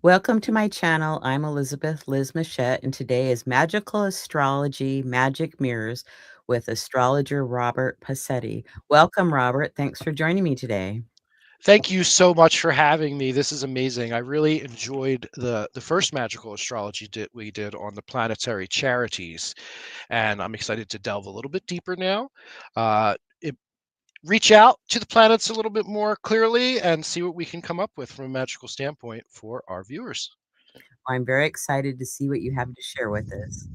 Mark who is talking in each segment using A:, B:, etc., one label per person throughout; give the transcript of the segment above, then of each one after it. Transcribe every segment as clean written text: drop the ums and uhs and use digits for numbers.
A: Welcome to my channel. I'm Elizabeth Liz Machette, and today is Magical Astrology Magic Mirrors with astrologer Robert Passetti. Welcome, Robert. Thanks for joining me today.
B: Thank you so much for having me. This is amazing. I really enjoyed the first magical astrology we did on the planetary charities, and I'm excited to delve a little bit deeper now. It, reach out to the planets a little bit more clearly and see what we can come up with from a magical standpoint for our viewers.
A: I'm very excited to see what you have to share with us.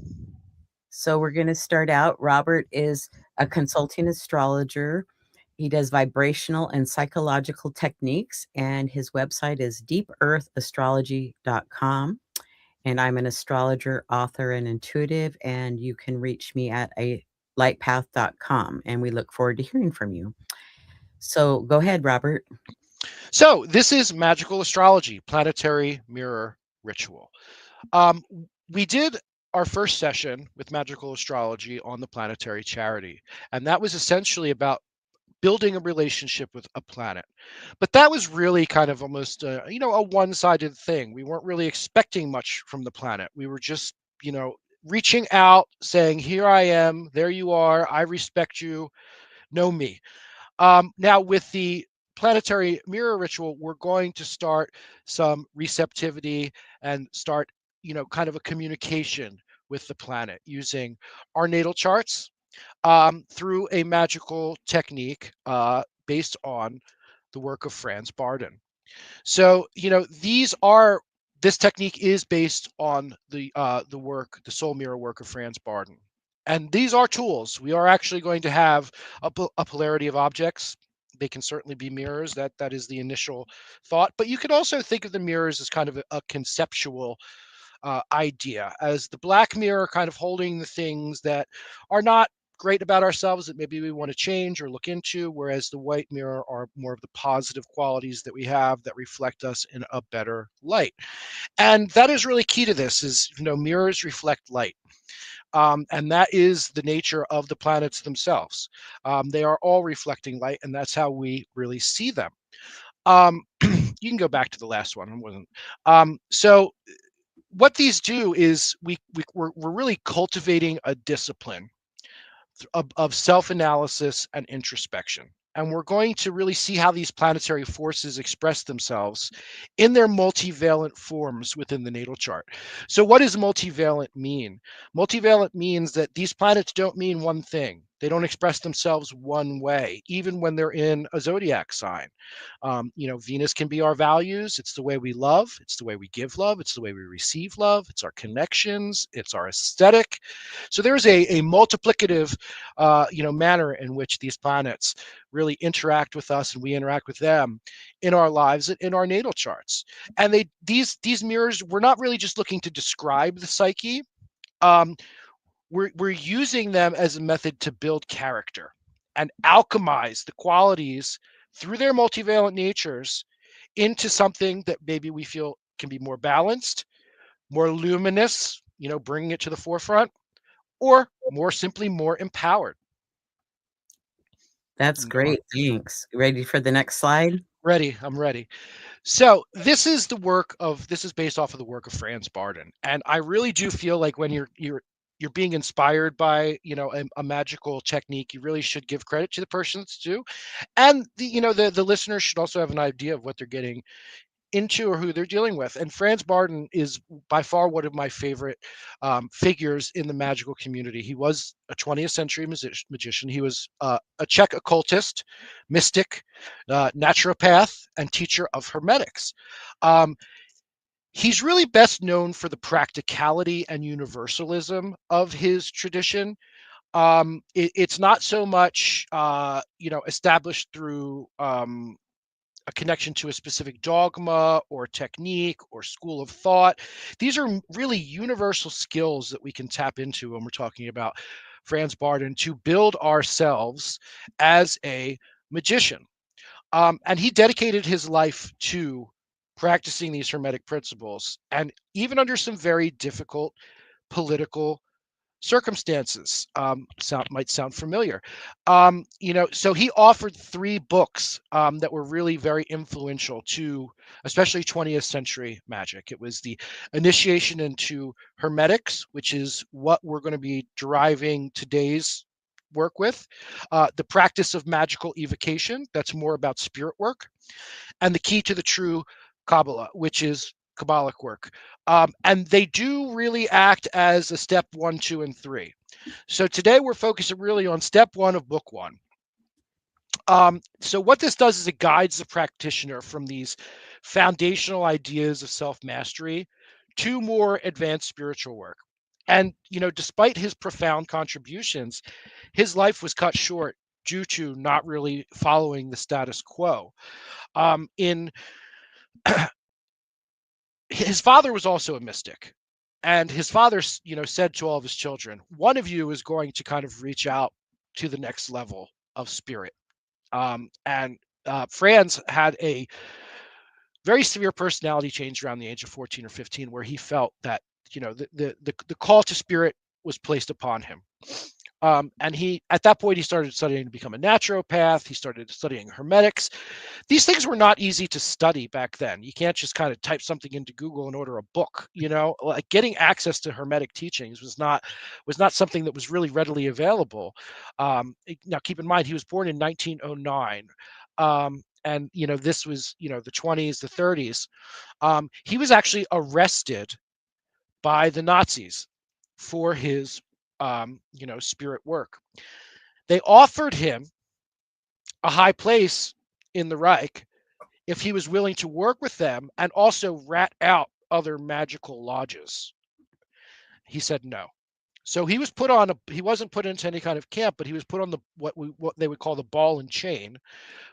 A: So, we're going to start out. Robert is a consulting astrologer. He does vibrational and psychological techniques, and his website is deepearthastrology.com. And I'm an astrologer, author, and intuitive, and you can reach me at a lightpath.com. And we look forward to hearing from you. So go ahead, Robert.
B: So this is magical astrology, planetary mirror ritual. Um, we did our first session with magical astrology on the planetary charity, and that was essentially about building a relationship with a planet. But that was really kind of almost a one-sided thing. We weren't really expecting much from the planet. We were just, reaching out, saying, "Here I am, there you are, I respect you, know me." Now, with the planetary mirror ritual, we're going to start some receptivity and start, kind of a communication with the planet using our natal charts through a magical technique based on the work of Franz Barden. So, this technique is based on the soul mirror work of Franz Barden. And these are tools. We are actually going to have a polarity of objects. They can certainly be mirrors. That is the initial thought. But you could also think of the mirrors as kind of a conceptual idea, as the black mirror kind of holding the things that are not great about ourselves that maybe we want to change or look into, whereas the white mirror are more of the positive qualities that we have that reflect us in a better light. And that is really key to this is, mirrors reflect light. And that is the nature of the planets themselves. They are all reflecting light, and that's how we really see them. You can go back to the last one. I wasn't. So what these do is we're really cultivating a discipline of self-analysis and introspection. And we're going to really see how these planetary forces express themselves in their multivalent forms within the natal chart. So, what does multivalent mean? Multivalent means that these planets don't mean one thing. They don't express themselves one way, even when they're in a zodiac sign. Venus can be our values. It's the way we love. It's the way we give love. It's the way we receive love. It's our connections. It's our aesthetic. So there's a multiplicative manner in which these planets really interact with us and we interact with them in our lives, in our natal charts. And these mirrors, we're not really just looking to describe the psyche. um, we're using them as a method to build character and alchemize the qualities through their multivalent natures into something that maybe we feel can be more balanced, more luminous, bringing it to the forefront, or more simply more empowered.
A: That's great. Thanks. Ready for the next slide?
B: Ready, I'm ready. So this is based off of the work of Franz Barden, and I really do feel like when you're being inspired by a magical technique, you really should give credit to the person that's due, and the listeners should also have an idea of what they're getting into or who they're dealing with. And Franz Barden is by far one of my favorite figures in the magical community. He was a 20th century magician. He was a Czech occultist, mystic, naturopath, and teacher of hermetics. Um, he's really best known for the practicality and universalism of his tradition. It's not so much established through a connection to a specific dogma or technique or school of thought. These are really universal skills that we can tap into when we're talking about Franz Barden to build ourselves as a magician. And he dedicated his life to practicing these hermetic principles. And even under some very difficult political circumstances. Might sound familiar. So he offered three books that were really very influential to especially 20th century magic. It was the initiation into hermetics, which is what we're going to be deriving today's work with, the practice of magical evocation, that's more about spirit work, and the key to the true Kabbalah, which is Kabbalic work. And they do really act as a step one, two, and three. So today we're focusing really on step one of book one. So what this does is it guides the practitioner from these foundational ideas of self-mastery to more advanced spiritual work. And despite his profound contributions, his life was cut short due to not really following the status quo. In His father was also a mystic, and his father, said to all of his children, "One of you is going to kind of reach out to the next level of spirit." And Franz had a very severe personality change around the age of 14 or 15, where he felt that the call to spirit was placed upon him. And he, at that point, he started studying to become a naturopath. He started studying hermetics. These things were not easy to study back then. You can't just kind of type something into Google and order a book. Like getting access to hermetic teachings was not something that was really readily available. Now, keep in mind, he was born in 1909. And this was the 20s, the 30s. He was actually arrested by the Nazis for his spirit work. They offered him a high place in the Reich if he was willing to work with them and also rat out other magical lodges. He said no. So he wasn't put into any kind of camp, but he was put on what they would call the ball and chain,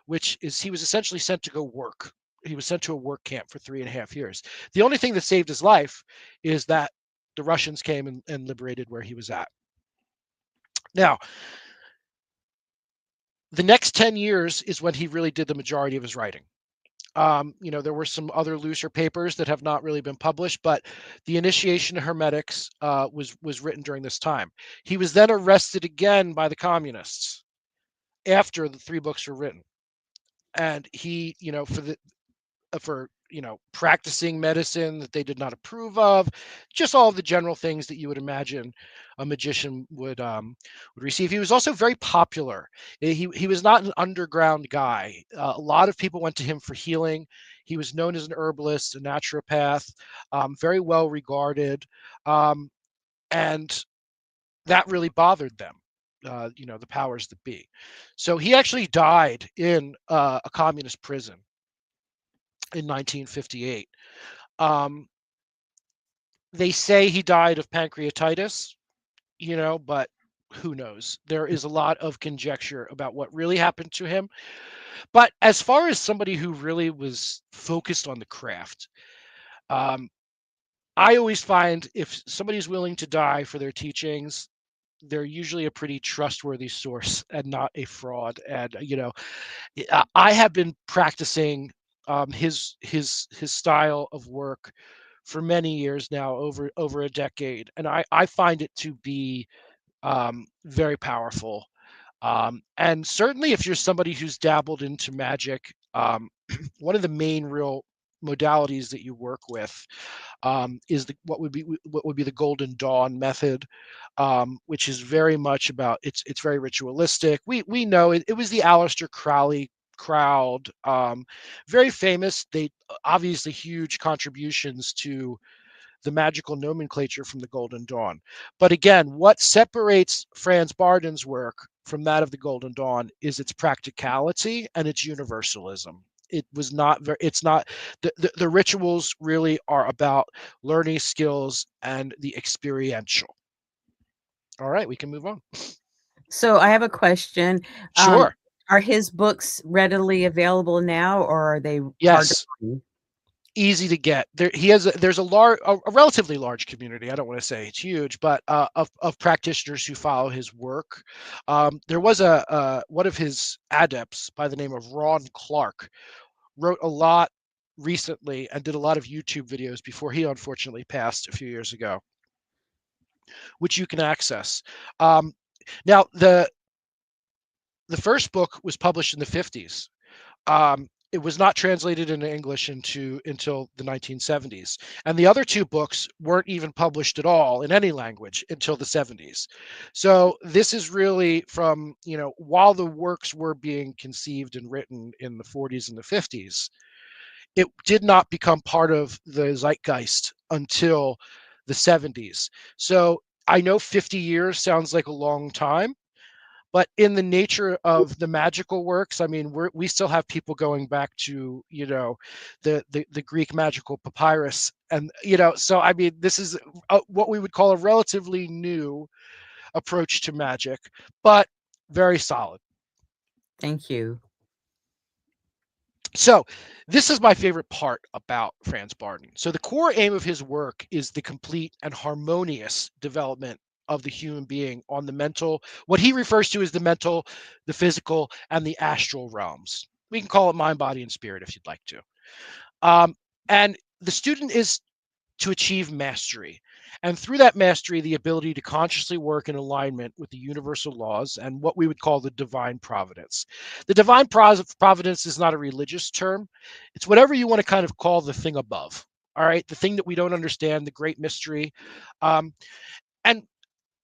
B: which is he was essentially sent to go work. He was sent to a work camp for 3.5 years. The only thing that saved his life is that the Russians came and liberated where he was at. Now, the next 10 years is when he really did the majority of his writing. There were some other looser papers that have not really been published, but the initiation of hermetics was written during this time. He was then arrested again by the communists after the three books were written, and he, for practicing medicine that they did not approve of, just all of the general things that you would imagine a magician would receive. He was also very popular. He was not an underground guy. A lot of people went to him for healing. He was known as an herbalist, a naturopath, very well regarded, and that really bothered them. The powers that be. So he actually died in a communist prison in 1958. Um, they say he died of pancreatitis, but who knows? There is a lot of conjecture about what really happened to him. But as far as somebody who really was focused on the craft, um, I always find if somebody's willing to die for their teachings, they're usually a pretty trustworthy source and not a fraud. And I have been practicing his style of work for many years now, over a decade, and I find it to be very powerful. And certainly, if you're somebody who's dabbled into magic, one of the main real modalities that you work with is what would be the Golden Dawn method, which is very much about it's very ritualistic. We know it was the Aleister Crowley crowd, very famous. They obviously huge contributions to the magical nomenclature from the Golden Dawn. But again, what separates Franz Barden's work from that of the Golden Dawn is its practicality and its universalism. It's not the rituals really are about learning skills and the experiential. All right, we can move on.
A: So I have a question. Um,
B: Sure.
A: are his books readily available now, or are they hard to
B: Yes.
A: find?
B: Easy to get. There's a relatively large community. I don't want to say it's huge, but of practitioners who follow his work. There was a one of his adepts by the name of Ron Clark wrote a lot recently and did a lot of YouTube videos before he unfortunately passed a few years ago. which you can access. Um, now, the first book was published in the 50s. It was not translated into English until the 1970s, and the other two books weren't even published at all in any language until the 70s. So this is really from, while the works were being conceived and written in the 40s and the 50s, it did not become part of the zeitgeist until the 70s. So I know 50 years sounds like a long time, but in the nature of the magical works, I mean, we still have people going back to, the Greek magical papyrus, and so I mean, this is what we would call a relatively new approach to magic, but very solid.
A: Thank you.
B: So this is my favorite part about Franz Barton. So the core aim of his work is the complete and harmonious development of the human being on the mental, what he refers to as the mental, the physical, and the astral realms. We can call it mind, body, and spirit if you'd like to. And the student is to achieve mastery. And through that mastery, the ability to consciously work in alignment with the universal laws and what we would call the divine providence. The divine providence is not a religious term, it's whatever you want to kind of call the thing above. All right, the thing that we don't understand, the great mystery. Um, and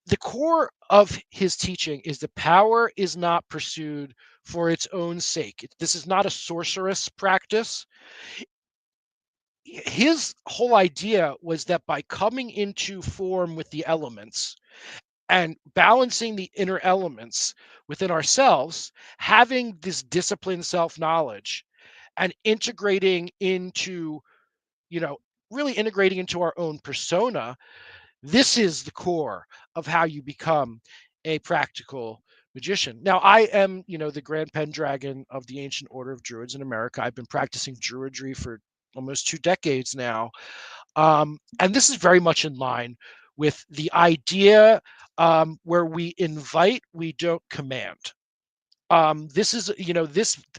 B: the core of his teaching is the power is not pursued for its own sake. This is not a sorceress practice. His whole idea was that by coming into form with the elements and balancing the inner elements within ourselves, having this disciplined self knowledge and integrating into, you know, really integrating into our own persona, this is the core of how you become a practical magician. Now, I am, the Grand Pendragon of the Ancient Order of Druids in America. I've been practicing Druidry for almost 2 decades now. And this is very much in line with the idea, where we invite, we don't command. This is,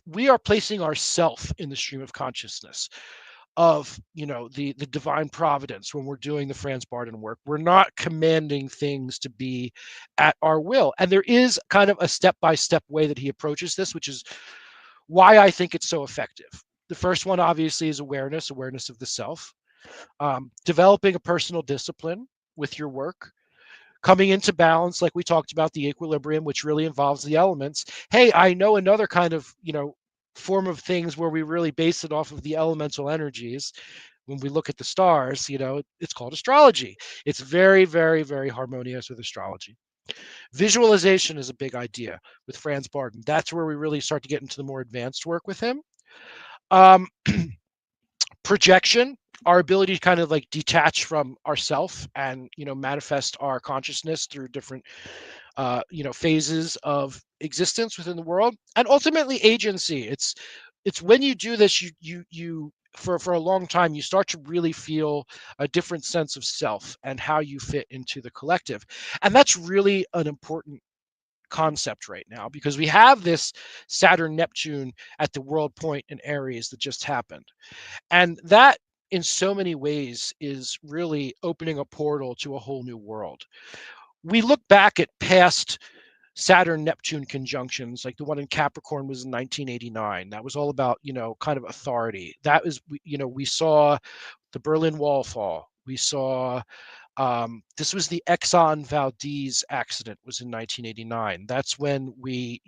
B: we are placing ourself in the stream of consciousness of, the divine providence when we're doing the Franz Barton work. We're not commanding things to be at our will. And there is kind of a step-by-step way that he approaches this, which is why I think it's so effective. The first one obviously is awareness of the self. Developing a personal discipline with your work, coming into balance, like we talked about, the equilibrium, which really involves the elements. Hey, I know another kind of, form of things where we really base it off of the elemental energies. When we look at the stars, it's called astrology. It's very, very, very harmonious with astrology. Visualization is a big idea with Franz Barton. That's where we really start to get into the more advanced work with him. Um, Projection, our ability to kind of like detach from ourself and manifest our consciousness through different phases of existence within the world, and ultimately agency. It's when you do this, you for a long time, you start to really feel a different sense of self and how you fit into the collective. And that's really an important concept right now, because we have this Saturn Neptune at the world point in Aries that just happened. And that, in so many ways, is really opening a portal to a whole new world. We look back at past Saturn Neptune conjunctions, like the one in Capricorn was in 1989. That was all about, kind of authority. That was, we saw the Berlin Wall fall. We saw, this was the Exxon Valdez accident, was in 1989. That's when we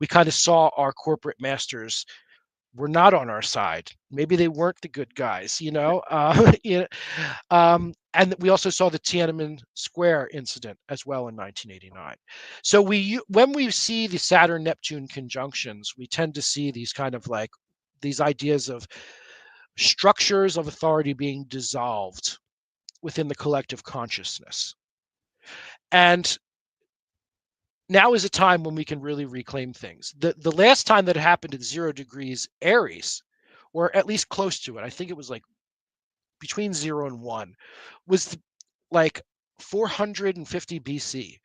B: kind of saw our corporate masters were not on our side. Maybe they weren't the good guys, and we also saw the Tiananmen Square incident as well in 1989. So when we see the Saturn Neptune conjunctions, we tend to see these kind of like these ideas of structures of authority being dissolved within the collective consciousness. And now is a time when we can really reclaim things. The last time that it happened at 0 degrees Aries, or at least close to it, I think it was like between 0 and 1, was like 450 BC.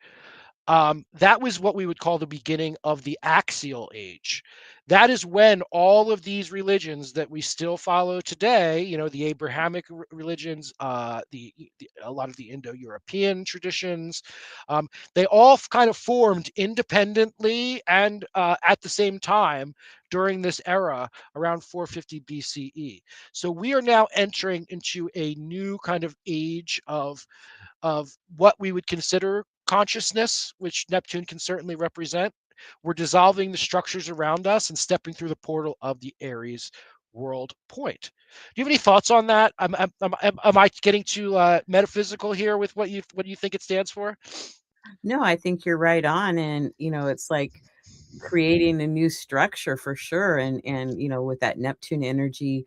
B: That was what we would call the beginning of the axial age. That is when all of these religions that we still follow today, the Abrahamic religions, a lot of the Indo-European traditions, they all kind of formed independently and at the same time during this era around 450 BCE. So we are now entering into a new kind of age of what we would consider consciousness, which Neptune can certainly represent. We're dissolving the structures around us and stepping through the portal of the Aries world point. Do you have any thoughts on that? Am I getting too metaphysical here with what you think it stands for?
A: No, I think you're right on, and, it's like creating a new structure for sure, and, with that Neptune energy,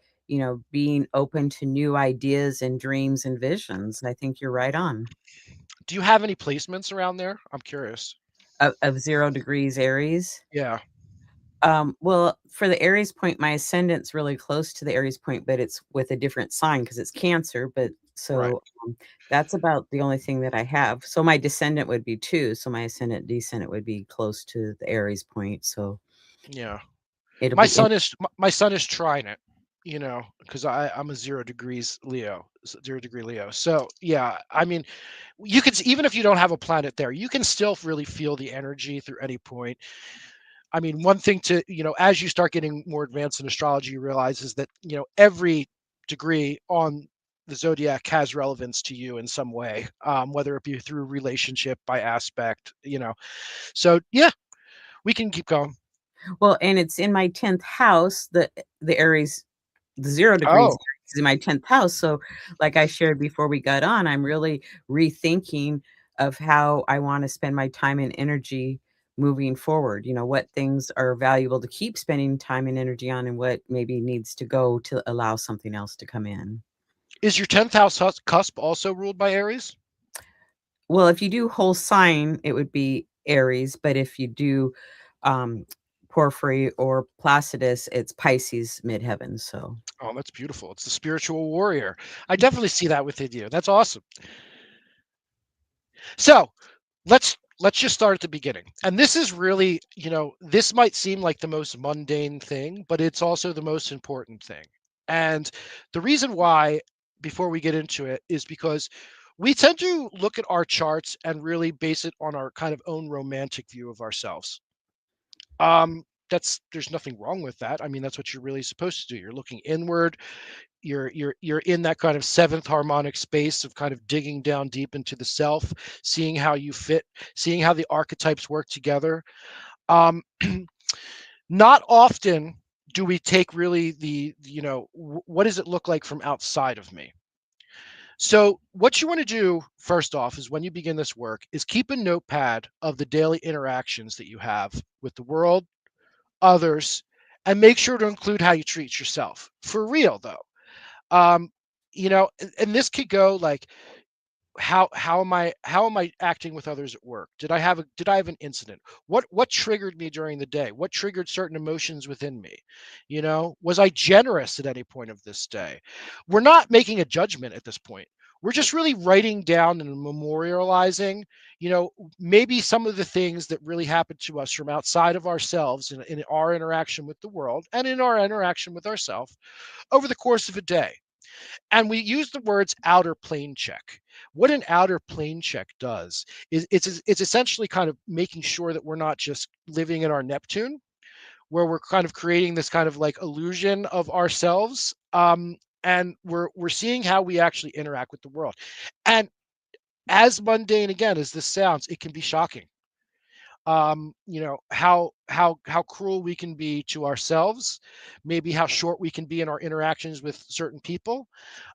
A: being open to new ideas and dreams and visions. I think you're right on.
B: Do you have any placements around there? I'm curious.
A: Of 0 degrees Aries.
B: Yeah,
A: Well, for the Aries point, my ascendant's really close to the Aries point, but it's with a different sign because it's Cancer. But
B: right.
A: that's about the only thing that I have. So my descendant would be too. So my ascendant descendant would be close to the Aries point. So
B: Yeah.
A: it'll
B: My
A: be in.
B: son is my son is trying it, because I'm a 0 degrees Leo, 0 degree Leo. So yeah, I mean, you could even if you don't have a planet there, you can still really feel the energy through any point. I mean, one thing to as you start getting more advanced in astrology, you realize is that every degree on the zodiac has relevance to you in some way, whether it be through relationship by aspect. So yeah, we can keep going.
A: Well, and it's in my 10th house, the Aries, the 0 degrees
B: Oh,
A: Aries is in my 10th house. So, like I shared before we got on, I'm really rethinking of how I want to spend my time and energy moving forward. What things are valuable to keep spending time and energy on, and what maybe needs to go to allow something else to come in.
B: is your 10th house cusp also ruled by Aries?
A: Well, if you do whole sign, it would be Aries, but if you do um, Porphyry or Placidus, it's Pisces midheaven. So.
B: Oh, that's beautiful. It's the spiritual warrior. I definitely see that within you. That's awesome. So let's just start at the beginning. And this is really, this might seem like the most mundane thing, but it's also the most important thing. And the reason why, before we get into it, is because we tend to look at our charts and really base it on our kind of own romantic view of ourselves. There's nothing wrong with that. I mean, that's what you're really supposed to do. You're looking inward, you're in that kind of seventh harmonic space of kind of digging down deep into the self, seeing how you fit, seeing how the archetypes work together. um Not often do we take really what does it look like from outside of me. So what you want to do first off is when you begin this work is keep a notepad of the daily interactions that you have with the world, others, and make sure to include how you treat yourself for real though. um and this could go like, how am I acting with others at work? Did I have an incident? What triggered me during the day? What triggered certain emotions within me? Was I generous at any point of this day? We're not making a judgment at this point. We're just really writing down and memorializing, maybe some of the things that really happened to us from outside of ourselves in our interaction with the world and in our interaction with ourselves over the course of a day. And we use the words outer plane check. What an outer plane check does is it's essentially kind of making sure that we're not just living in our Neptune, where we're kind of creating this kind of like illusion of ourselves, and we're seeing how we actually interact with the world. And as mundane again as this sounds, it can be shocking. How cruel we can be to ourselves, maybe how short we can be in our interactions with certain people.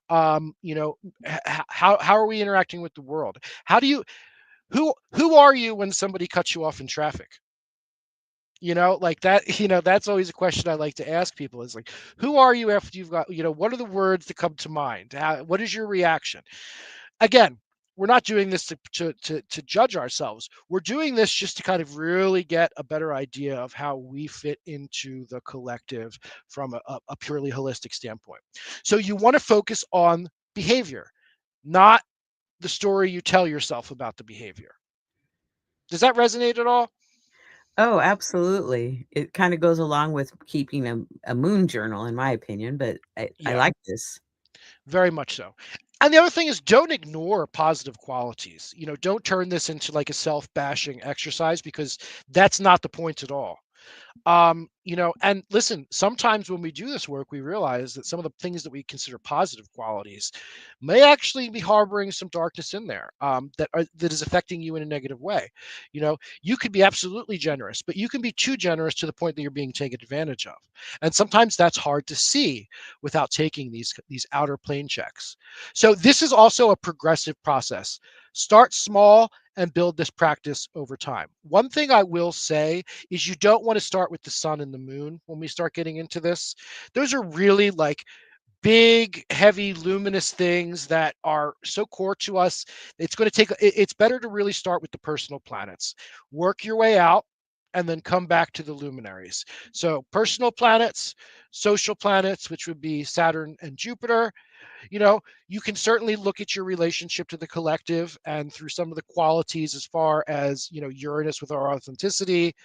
B: um you know how are we interacting with the world? How do you who are you when somebody cuts you off in traffic? Like that. That's always a question I like to ask people, is like, who are you after you've got, what are the words that come to mind? What is your reaction? Again, we're not doing this to judge ourselves. We're doing this just to kind of really get a better idea of how we fit into the collective from a purely holistic standpoint. So you want to focus on behavior, not the story you tell yourself about the behavior. Does that resonate at all?
A: Oh, absolutely. It kinda goes along with keeping a moon journal, in my opinion, but I
B: Yeah.
A: like this.
B: Very much so. And the other thing is don't ignore positive qualities. Don't turn this into like a self-bashing exercise because that's not the point at all. And listen, sometimes when we do this work, we realize that some of the things that we consider positive qualities may actually be harboring some darkness in there, that is affecting you in a negative way. You could be absolutely generous, but you can be too generous to the point that you're being taken advantage of. And sometimes that's hard to see without taking these outer plane checks. So this is also a progressive process. Start small and build this practice over time. One thing I will say is you don't want to start with the sun and the moon when we start getting into this. Those are really like big, heavy, luminous things that are so core to us. It's better to really start with the personal planets, work your way out, and then come back to the luminaries. So, personal planets, social planets, which would be Saturn and Jupiter. you know, you can certainly look at your relationship to the collective and through some of the qualities as far as, Uranus with our authenticity,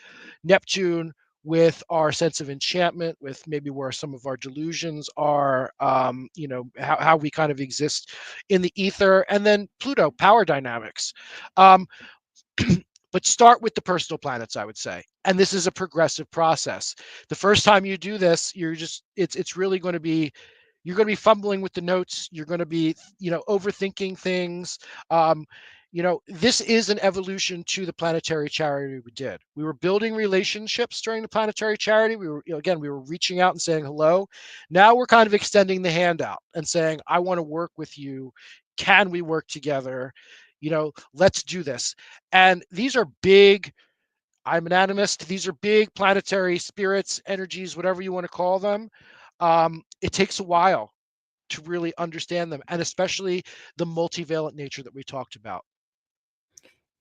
B: Neptune with our sense of enchantment, with maybe where some of our delusions are, how we kind of exist in the ether, and then Pluto, power dynamics. Um, but start with the personal planets, I would say. And this is a progressive process. The first time you do this, it's really going to be you're going to be fumbling with the notes. You're going to be, overthinking things. This is an evolution to the planetary charity we did. We were building relationships during the planetary charity. We were, again, we were reaching out and saying hello. Now we're kind of extending the hand out and saying, I want to work with you. Can we work together? Let's do this. And these are big, I'm an animist. These are big planetary spirits, energies, whatever you want to call them. It takes a while to really understand them, and especially the multivalent nature that we talked about.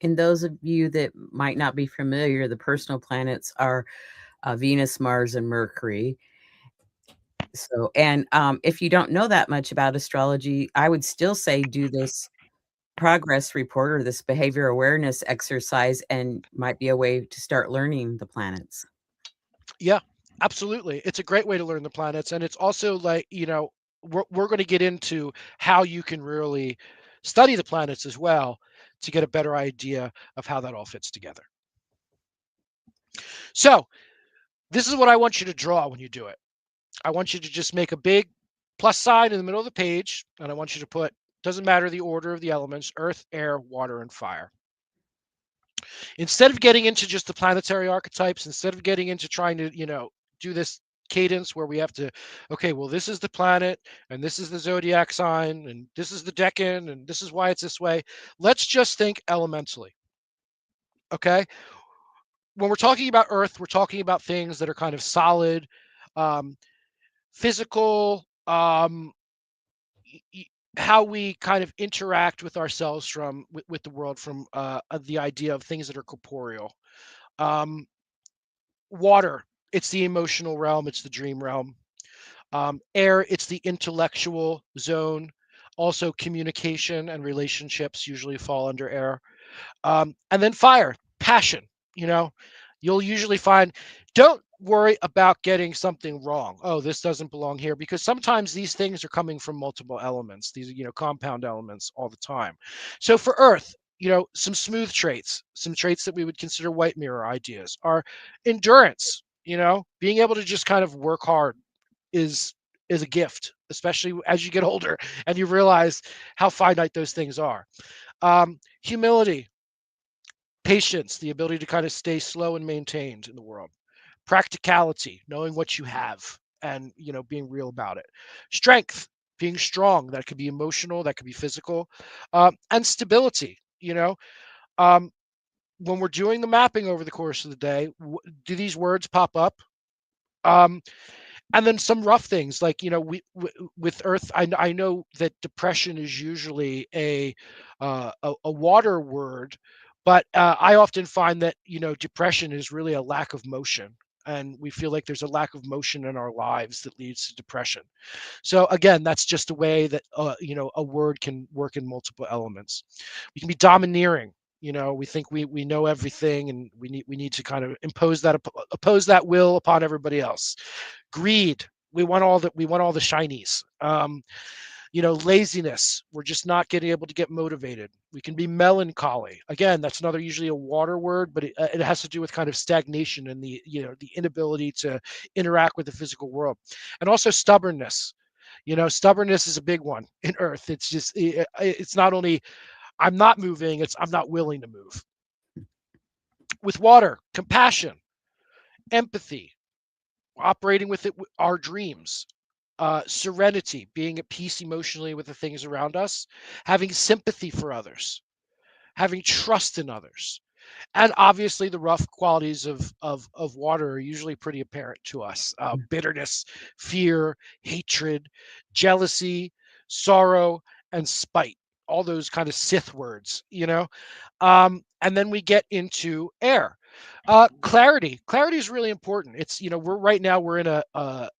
A: And those of you that might not be familiar, the personal planets are Venus, Mars, and Mercury. So, and if you don't know that much about astrology, I would still say do this progress report or this behavior awareness exercise, and might be a way to start learning the planets.
B: Yeah, absolutely. It's a great way to learn the planets, and it's also like we're going to get into how you can really study the planets as well to get a better idea of how that all fits together. So this is what I want you to draw when you do it. I want you to just make a big plus sign in the middle of the page, and I want you to put, doesn't matter the order of the elements, earth, air, water, and fire. Instead of getting into just the planetary archetypes, instead of getting into trying to, do this cadence where we have to, okay, well, this is the planet, and this is the zodiac sign, and this is the decan, and this is why it's this way. Let's just think elementally. Okay. When we're talking about earth, we're talking about things that are kind of solid, um, physical, how we kind of interact with ourselves with the world from the idea of things that are corporeal. Um, Water, it's the emotional realm, it's the dream realm. Air, it's the intellectual zone. Also, communication and relationships usually fall under air. And then fire, passion. You know, you'll usually find, don't worry about getting something wrong. Oh, this doesn't belong here, because sometimes these things are coming from multiple elements, these, compound elements all the time. So for Earth, some smooth traits, some traits that we would consider white mirror ideas are endurance. Being able to just kind of work hard is a gift, especially as you get older and you realize how finite those things are. Humility, patience, the ability to kind of stay slow and maintained in the world. Practicality, knowing what you have and being real about it. Strength, being strong, that could be emotional, that could be physical. And stability, um, when we're doing the mapping over the course of the day, do these words pop up? um, and then some rough things like, with earth, I know that depression is usually a water word, but I often find that depression is really a lack of motion, and we feel like there's a lack of motion in our lives that leads to depression. So again, that's just a way that a word can work in multiple elements. We can be domineering. We think we know everything, and we need to kind of oppose that will upon everybody else. Greed. We want all the shinies. Laziness. We're just not getting able to get motivated. We can be melancholy. Again, that's another usually a water word, but it has to do with kind of stagnation and the inability to interact with the physical world, and also stubbornness. Stubbornness is a big one in Earth. It's not only I'm not moving, it's I'm not willing to move. With water, compassion, empathy, operating with our dreams, serenity, being at peace emotionally with the things around us, having sympathy for others, having trust in others. And obviously, the rough qualities of water are usually pretty apparent to us: bitterness, fear, hatred, jealousy, sorrow, and spite. All those kind of Sith words. And then we get into air. Clarity. Clarity is really important. We're right now we're in a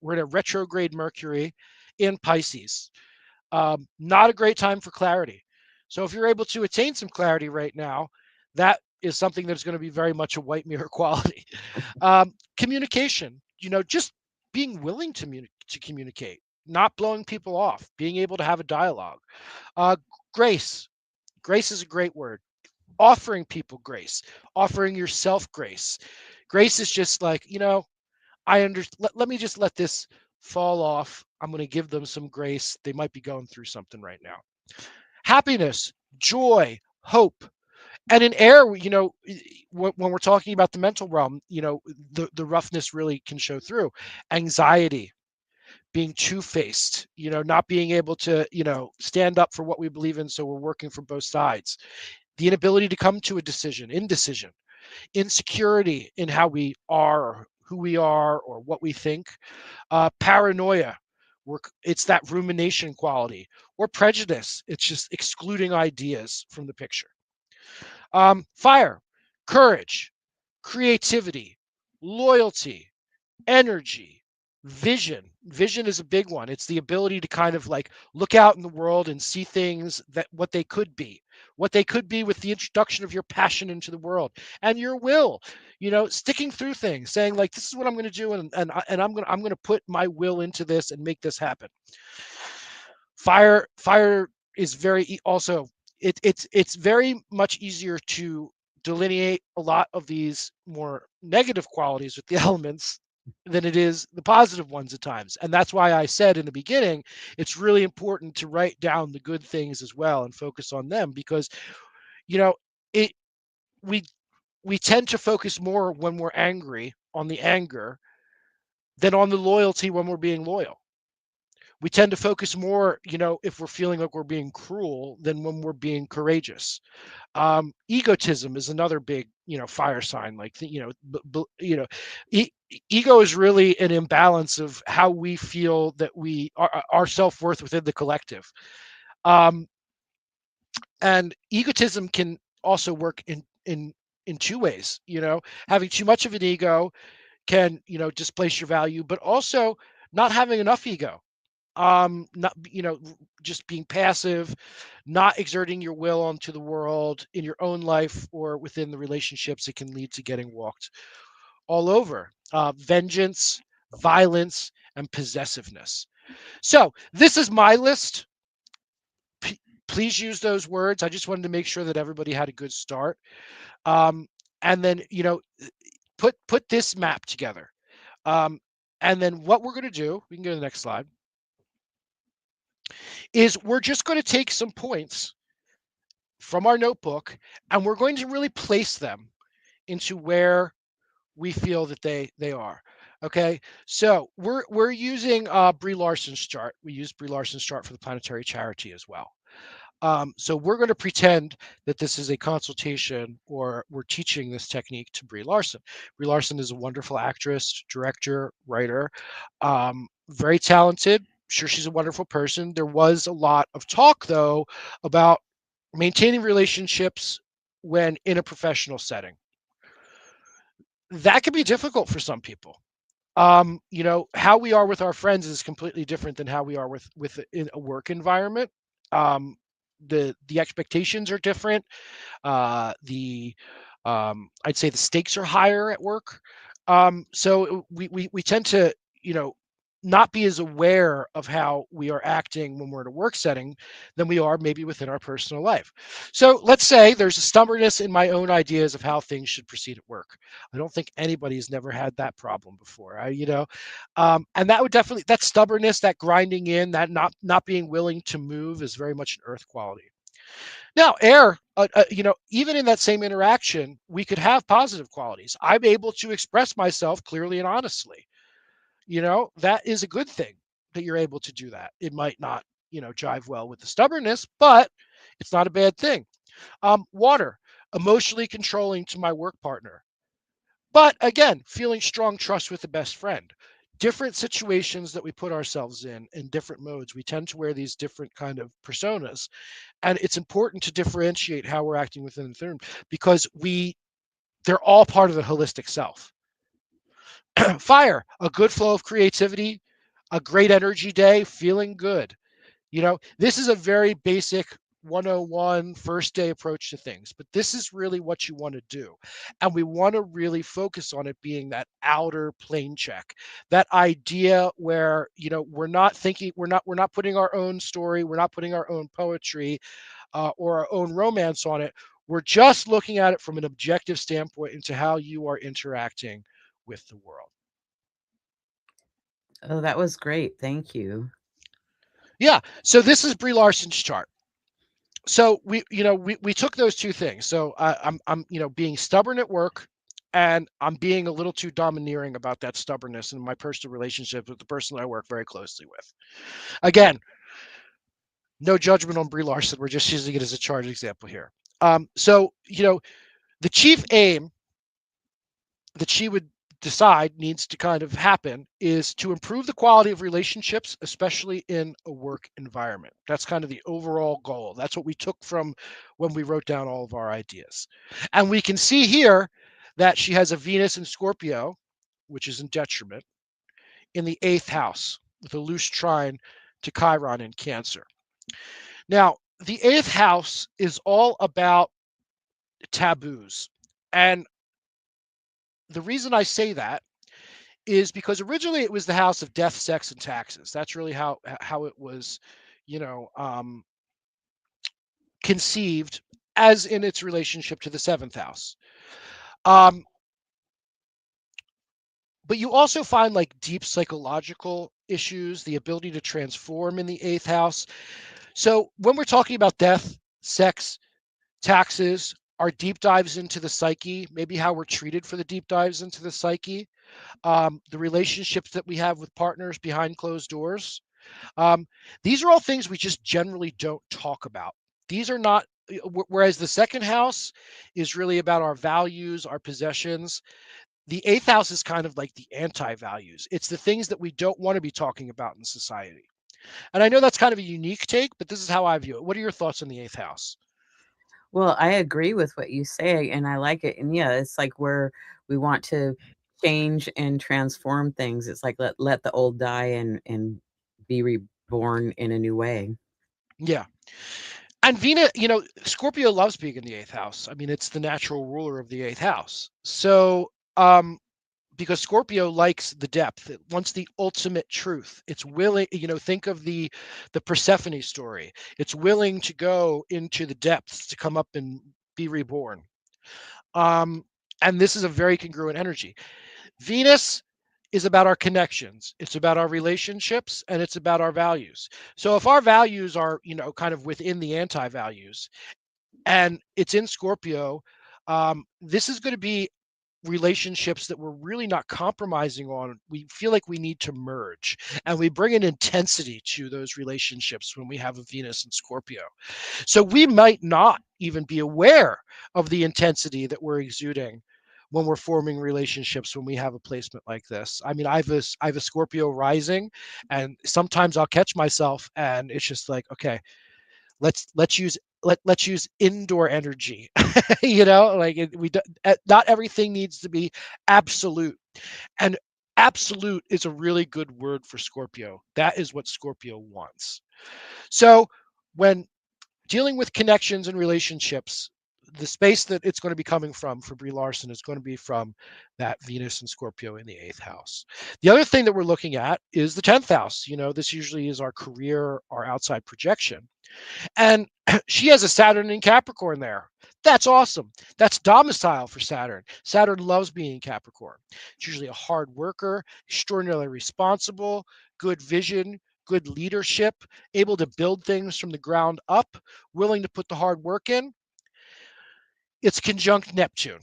B: retrograde Mercury in Pisces. Not a great time for clarity. So if you're able to attain some clarity right now, that is something that's going to be very much a white mirror quality. Communication, just being willing to communicate, not blowing people off, being able to have a dialogue. Uh, grace. Grace is a great word. Offering people grace, offering yourself grace. Grace is just like, let me just let this fall off. I'm going to give them some grace. They might be going through something right now. Happiness, joy, hope. And in air, when we're talking about the mental realm, the roughness really can show through. Anxiety, being two-faced, not being able to, stand up for what we believe in. So we're working for both sides. The inability to come to a decision, indecision, insecurity in how we are, or who we are, or what we think. Paranoia, it's that rumination quality. Or prejudice, it's just excluding ideas from the picture. Fire, courage, creativity, loyalty, energy, vision. Vision is a big one. It's the ability to kind of like look out in the world and see things that what they could be with the introduction of your passion into the world and your will, sticking through things, saying like, this is what I'm going to do. And I'm going to put my will into this and make this happen. Fire is also, it's very much easier to delineate a lot of these more negative qualities with the elements than it is the positive ones at times. And that's why I said in the beginning, it's really important to write down the good things as well and focus on them, because you know it we we tend to focus more when we're angry on the anger than on the loyalty when we're being loyal. We tend to focus more, if we're feeling like we're being cruel than when we're being courageous. Egotism is another big, fire sign. Like, ego is really an imbalance of how we feel that we are, our self-worth within the collective. Um, and egotism can also work in two ways. Having too much of an ego can, displace your value, but also not having enough ego, not just being passive, not exerting your will onto the world in your own life or within the relationships. It can lead to getting walked all over. Vengeance, violence, and possessiveness. So this is my list. Please use those words. I just wanted to make sure that everybody had a good start. um, and then, put this map together. Um, and then what we're going to do, we can go to the next slide, is we're just going to take some points from our notebook, and we're going to really place them into where we feel that they are. Okay, so we're using Brie Larson's chart. We use Brie Larson's chart for the planetary charity as well. So we're going to pretend that this is a consultation, or we're teaching this technique to Brie Larson. Brie Larson is a wonderful actress, director, writer, very talented. Sure, she's a wonderful person. There was a lot of talk, though, about maintaining relationships when in a professional setting. That can be difficult for some people. How we are with our friends is completely different than how we are with in a work environment. Um, the expectations are different. The I'd say the stakes are higher at work. So we tend to, you know, not be as aware of how we are acting when we're in a work setting than we are maybe within our personal life. So let's say there's a stubbornness in my own ideas of how things should proceed at work. I don't think anybody has never had that problem before. And that would definitely, that stubbornness, that grinding in, that not being willing to move is very much an earth quality. Now, air, even in that same interaction, we could have positive qualities. I'm able to express myself clearly and honestly. That is a good thing that you're able to do that. It might not, jive well with the stubbornness, but it's not a bad thing. Water, emotionally controlling to my work partner. But again, feeling strong trust with the best friend. Different situations that we put ourselves in different modes, we tend to wear these different kind of personas, and it's important to differentiate how we're acting within the term because they're all part of the holistic self. Fire, a good flow of creativity, a great energy day, feeling good. This is a very basic 101 first day approach to things, but this is really what you want to do. And we want to really focus on it being that outer plane check, that idea where, we're not thinking, we're not putting our own story, we're not putting our own poetry or our own romance on it. We're just looking at it from an objective standpoint into how you are interacting with the world.
A: Oh, that was great. Thank you.
B: Yeah. So this is Brie Larson's chart. So we took those two things. So I'm being stubborn at work, and I'm being a little too domineering about that stubbornness in my personal relationship with the person I work very closely with. Again, no judgment on Brie Larson. We're just using it as a chart example here. So the chief aim that she would decide needs to kind of happen is to improve the quality of relationships, especially in a work environment. That's kind of the overall goal. That's what we took from when we wrote down all of our ideas. And we can see here that she has a Venus in Scorpio, which is in detriment, in the eighth house with a loose trine to Chiron in Cancer. Now, the eighth house is all about taboos. And the reason I say that is because originally it was the house of death, sex, and taxes. That's really how it was, you know, um, conceived as in its relationship to the seventh house. Um, but you also find like deep psychological issues, the ability to transform in the eighth house. So when we're talking about death, sex, taxes, our deep dives into the psyche, maybe how we're treated for the deep dives into the psyche, the relationships that we have with partners behind closed doors. Um, these are all things we just generally don't talk about. These are not, whereas the second house is really about our values, our possessions. The eighth house is kind of like the anti values. It's the things that we don't want to be talking about in society. And I know that's kind of a unique take, but this is how I view it. What are your thoughts on the eighth house?
A: Well, I agree with what you say, and I like it. And yeah, it's like where we want to change and transform things. It's like let the old die and be reborn in a new way.
B: Yeah. And Venus, Scorpio loves being in the eighth house. I mean, it's the natural ruler of the eighth house. So, because Scorpio likes the depth. It wants the ultimate truth. It's willing, think of the Persephone story. It's willing to go into the depths to come up and be reborn. Um, and this is a very congruent energy. Venus is about our connections. It's about our relationships and it's about our values. So if our values are, kind of within the anti-values and it's in Scorpio, this is going to be relationships that we're really not compromising on. We feel like we need to merge and we bring an intensity to those relationships when we have a Venus in Scorpio. So we might not even be aware of the intensity that we're exuding when we're forming relationships when we have a placement like this. I mean, I have a Scorpio rising, and sometimes I'll catch myself and it's just like, okay, let's use let's use indoor energy. Like not everything needs to be absolute, and absolute is a really good word for Scorpio. That is what Scorpio wants. So when dealing with connections and relationships, the space that it's going to be coming from for Brie Larson is going to be from that Venus and Scorpio in the eighth house. The other thing that we're looking at is the 10th house. This usually is our career, our outside projection. And she has a Saturn in Capricorn there. That's awesome. That's domicile for Saturn. Saturn loves being in Capricorn. It's usually a hard worker, extraordinarily responsible, good vision, good leadership, able to build things from the ground up, willing to put the hard work in. It's conjunct Neptune.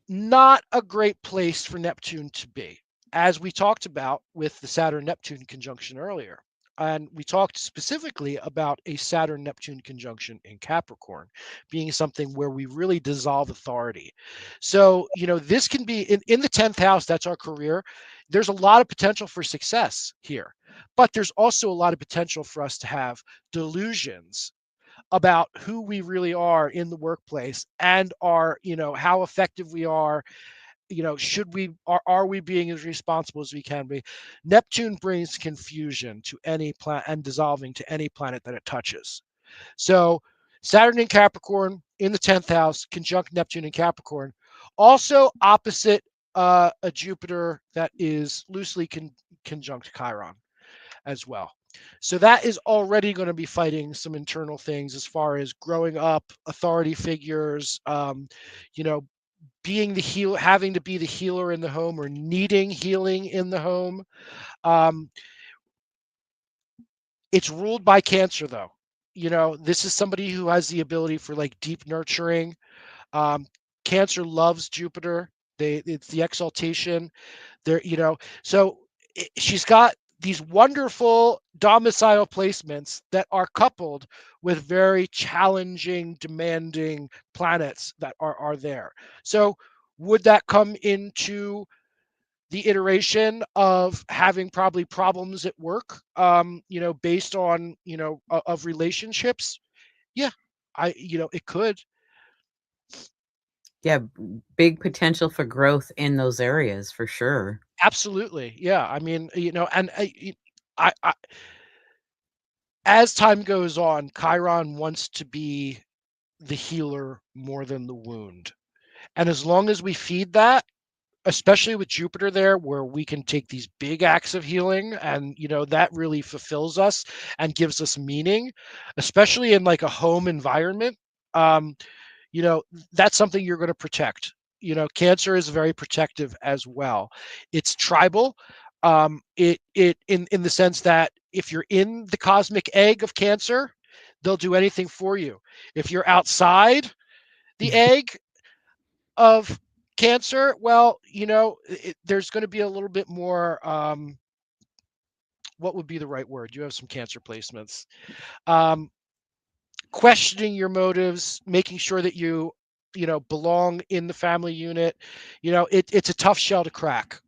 B: Not a great place for Neptune to be, as we talked about with the Saturn Neptune conjunction earlier. And we talked specifically about a Saturn Neptune conjunction in Capricorn being something where we really dissolve authority. So, this can be in the 10th house, that's our career. There's a lot of potential for success here, but there's also a lot of potential for us to have delusions about who we really are in the workplace and how effective we are. Should we are we being as responsible as we can be? Neptune brings confusion to any planet and dissolving to any planet that it touches. So Saturn in Capricorn in the 10th house, conjunct Neptune in Capricorn, also opposite a Jupiter that is loosely conjunct Chiron as well. So that is already going to be fighting some internal things as far as growing up, authority figures, you know, being the heal, having to be the healer in the home or needing healing in the home. Um, it's ruled by Cancer, though. This is somebody who has the ability for like deep nurturing. Um, Cancer loves Jupiter. It's the exaltation. There, so she's got these wonderful domicile placements that are coupled with very challenging, demanding planets that are there. So would that come into the iteration of having probably problems at work, based on, of relationships? Yeah, it could.
A: Yeah, big potential for growth in those areas for sure.
B: Absolutely. Yeah. I mean, and I as time goes on, Chiron wants to be the healer more than the wound. And as long as we feed that, especially with Jupiter there, where we can take these big acts of healing and, that really fulfills us and gives us meaning, especially in like a home environment. Um, you know, that's something you're going to protect. Cancer is very protective as well. It's tribal. It in the sense that if you're in the cosmic egg of Cancer, they'll do anything for you. If you're outside the egg of Cancer, well, there's going to be a little bit more. What would be the right word? You have some Cancer placements. Um, Questioning your motives, making sure that you belong in the family unit. It's a tough shell to crack.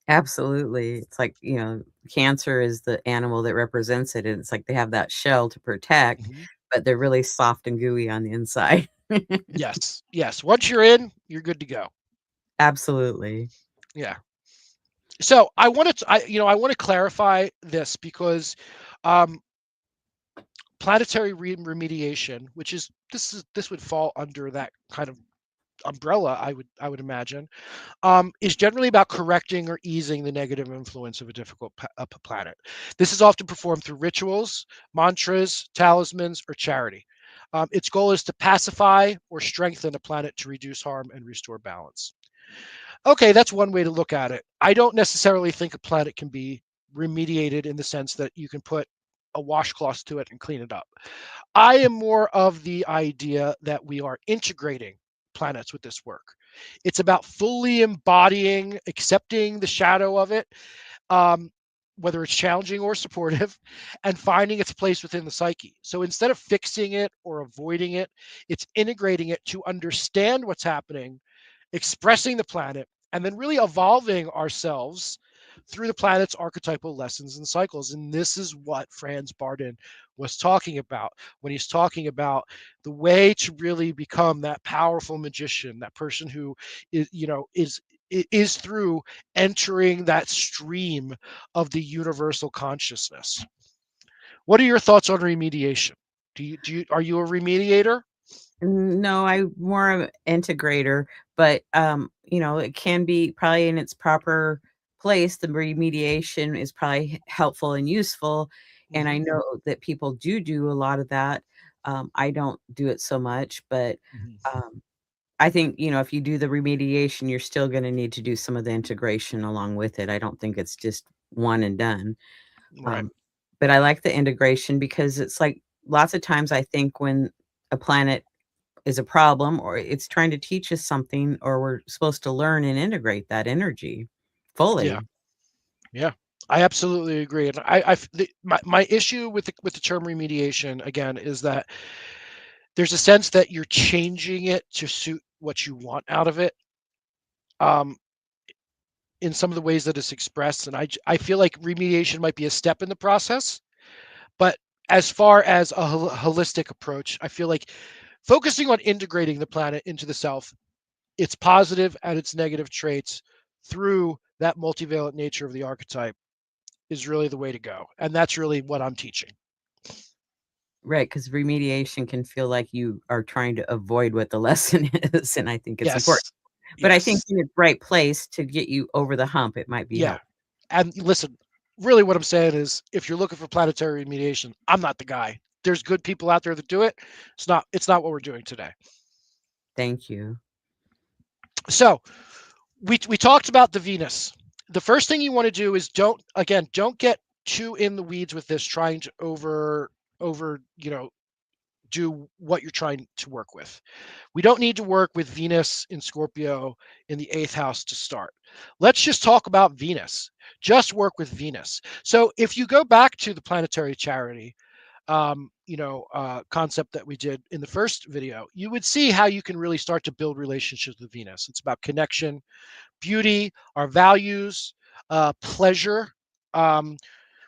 A: Absolutely. It's like, cancer is the animal that represents it, and it's like they have that shell to protect,
B: Mhm.
A: but they're really soft and gooey on the inside.
B: Yes. Once you're in, you're good to go.
A: Absolutely.
B: Yeah. So I wanted to, I want to clarify this because um, planetary remediation, which is this would fall under that kind of umbrella, I would imagine, is generally about correcting or easing the negative influence of a difficult planet. This is often performed through rituals, mantras, talismans, or charity. Its goal is to pacify or strengthen a planet to reduce harm and restore balance. Okay, that's one way to look at it. I don't necessarily think a planet can be remediated in the sense that you can put a washcloth to it and clean it up. I am more of the idea that we are integrating planets with this work. It's about fully embodying, accepting the shadow of it, um, whether it's challenging or supportive, and finding its place within the psyche. So instead of fixing it or avoiding it, it's integrating it to understand what's happening, expressing the planet, and then really evolving ourselves through the planet's archetypal lessons and cycles. And this is what Franz Bardon was talking about when he's talking about the way to really become that powerful magician, that person who is through entering that stream of the universal consciousness. What are your thoughts on remediation? Are you a remediator?
A: No, I'm more of an integrator, but, it can be probably in its proper place. The remediation is probably helpful and useful, and
B: Hmm.
A: I know that people do a lot of that. I don't do it so much, but,
B: Hmm.
A: um, I think, if you do the remediation, you're still gonna need to do some of the integration along with it. I don't think it's just one and done.
B: Right.
A: Um, but I like the integration because it's like lots of times I think when a planet is a problem or it's trying to teach us something or we're supposed to learn and integrate that energy
B: Yeah.
A: fully.
B: Yeah. I absolutely agree. And my issue with the term remediation again is that there's a sense that you're changing it to suit what you want out of it. Um, in some of the ways that it's expressed, and I feel like remediation might be a step in the process, but as far as a holistic approach, I feel like focusing on integrating the planet into the self, its positive and its negative traits through that multivalent nature of the archetype is really the way to go. And that's really what I'm teaching.
A: Right, because remediation can feel like you are trying to avoid what the lesson is, and I think it's important.
B: Yes.
A: But I think
B: Yes.
A: in its right place to get you over the hump, it might be
B: Yeah.
A: helpful.
B: And listen, really what I'm saying is if you're looking for planetary remediation, I'm not the guy. There's good people out there that do it. It's not what we're doing today.
A: Thank you.
B: So we talked about the Venus. The first thing you want to do is don't get too in the weeds with this, trying to over do what you're trying to work with. We don't need to work with Venus in Scorpio in the eighth house to start. Let's just talk about Venus. Just work with Venus. So if you go back to the planetary charity, concept that we did in the first video, you would see how you can really start to build relationships with Venus. It's about connection, beauty, our values, pleasure, um,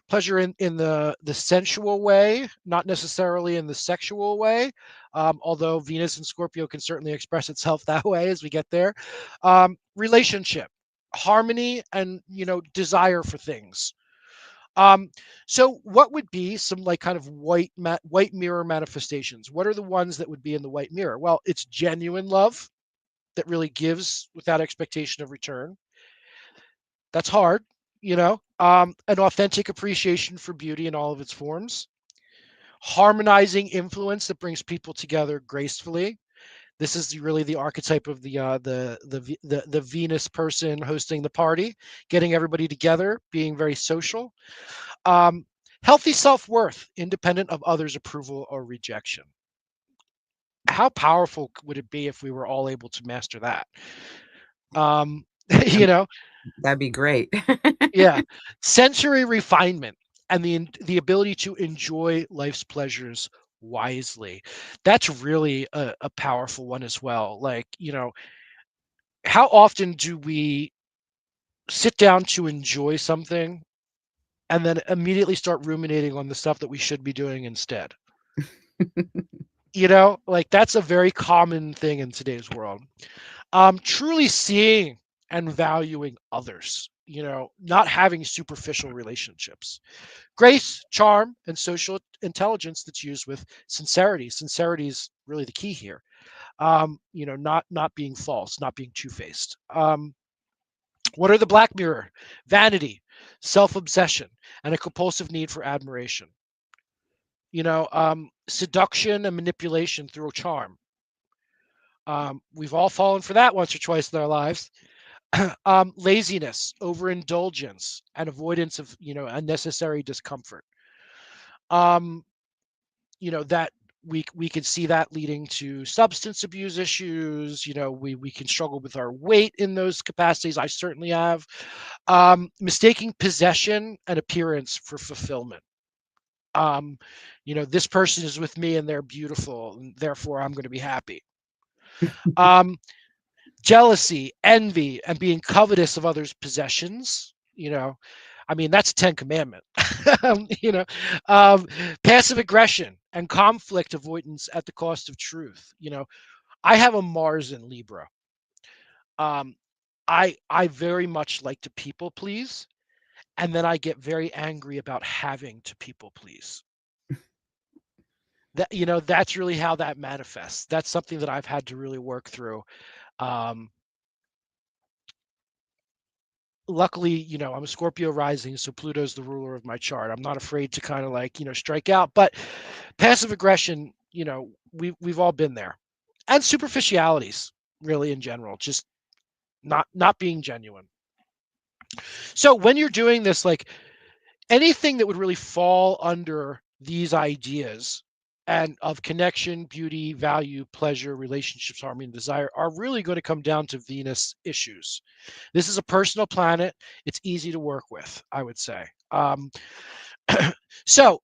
B: pleasure in the sensual way, not necessarily in the sexual way. Although Venus and Scorpio can certainly express itself that way as we get there. Relationship, harmony, and desire for things. Um, so what would be some like kind of white mirror manifestations? What are the ones that would be in the white mirror? Well, it's genuine love that really gives without expectation of return. That's hard, an authentic appreciation for beauty in all of its forms, harmonizing influence that brings people together gracefully. This is really the archetype of the Venus person hosting the party, getting everybody together, being very social. Um, Healthy self worth, independent of others' approval or rejection. How powerful would it be if we were all able to master that? Um,
A: Um,
B: you know,
A: that'd be great.
B: yeah, sensory refinement and the ability to enjoy life's pleasures wisely. That's really a powerful one as well. Like, how often do we sit down to enjoy something and then immediately start ruminating on the stuff that we should be doing instead? Like that's a very common thing in today's world. Truly seeing and valuing others, not having superficial relationships. Grace, charm, and social intelligence that's used with sincerity. Sincerity is really the key here. Not being false, not being two-faced. What are the black mirror? Vanity, self-obsession, and a compulsive need for admiration. Seduction and manipulation through charm. We've all fallen for that once or twice in our lives. Laziness, overindulgence, and avoidance of unnecessary discomfort. Um, that we can see that leading to substance abuse issues. We can struggle with our weight in those capacities. I certainly have. Mistaking possession and appearance for fulfillment. um this person is with me and they're beautiful and therefore I'm going to be happy. um Jealousy, envy, and being covetous of others' possessions. I mean, that's a 10 commandment. you know um, Passive aggression and conflict avoidance at the cost of truth. I have a Mars in Libra. um, I very much like to people please, and then I get very angry about having to people please. that, that's really how that manifests. That's something that I've had to really work through. Um, Luckily, I'm a Scorpio rising, so Pluto's the ruler of my chart. I'm not afraid to kind of like, strike out. But passive aggression, we've all been there. And superficialities, really in general, just not being genuine. So when you're doing this, like anything that would really fall under these ideas and of connection, beauty, value, pleasure, relationships, harmony, and desire are really going to come down to Venus issues. This is a personal planet. It's easy to work with, I would say. So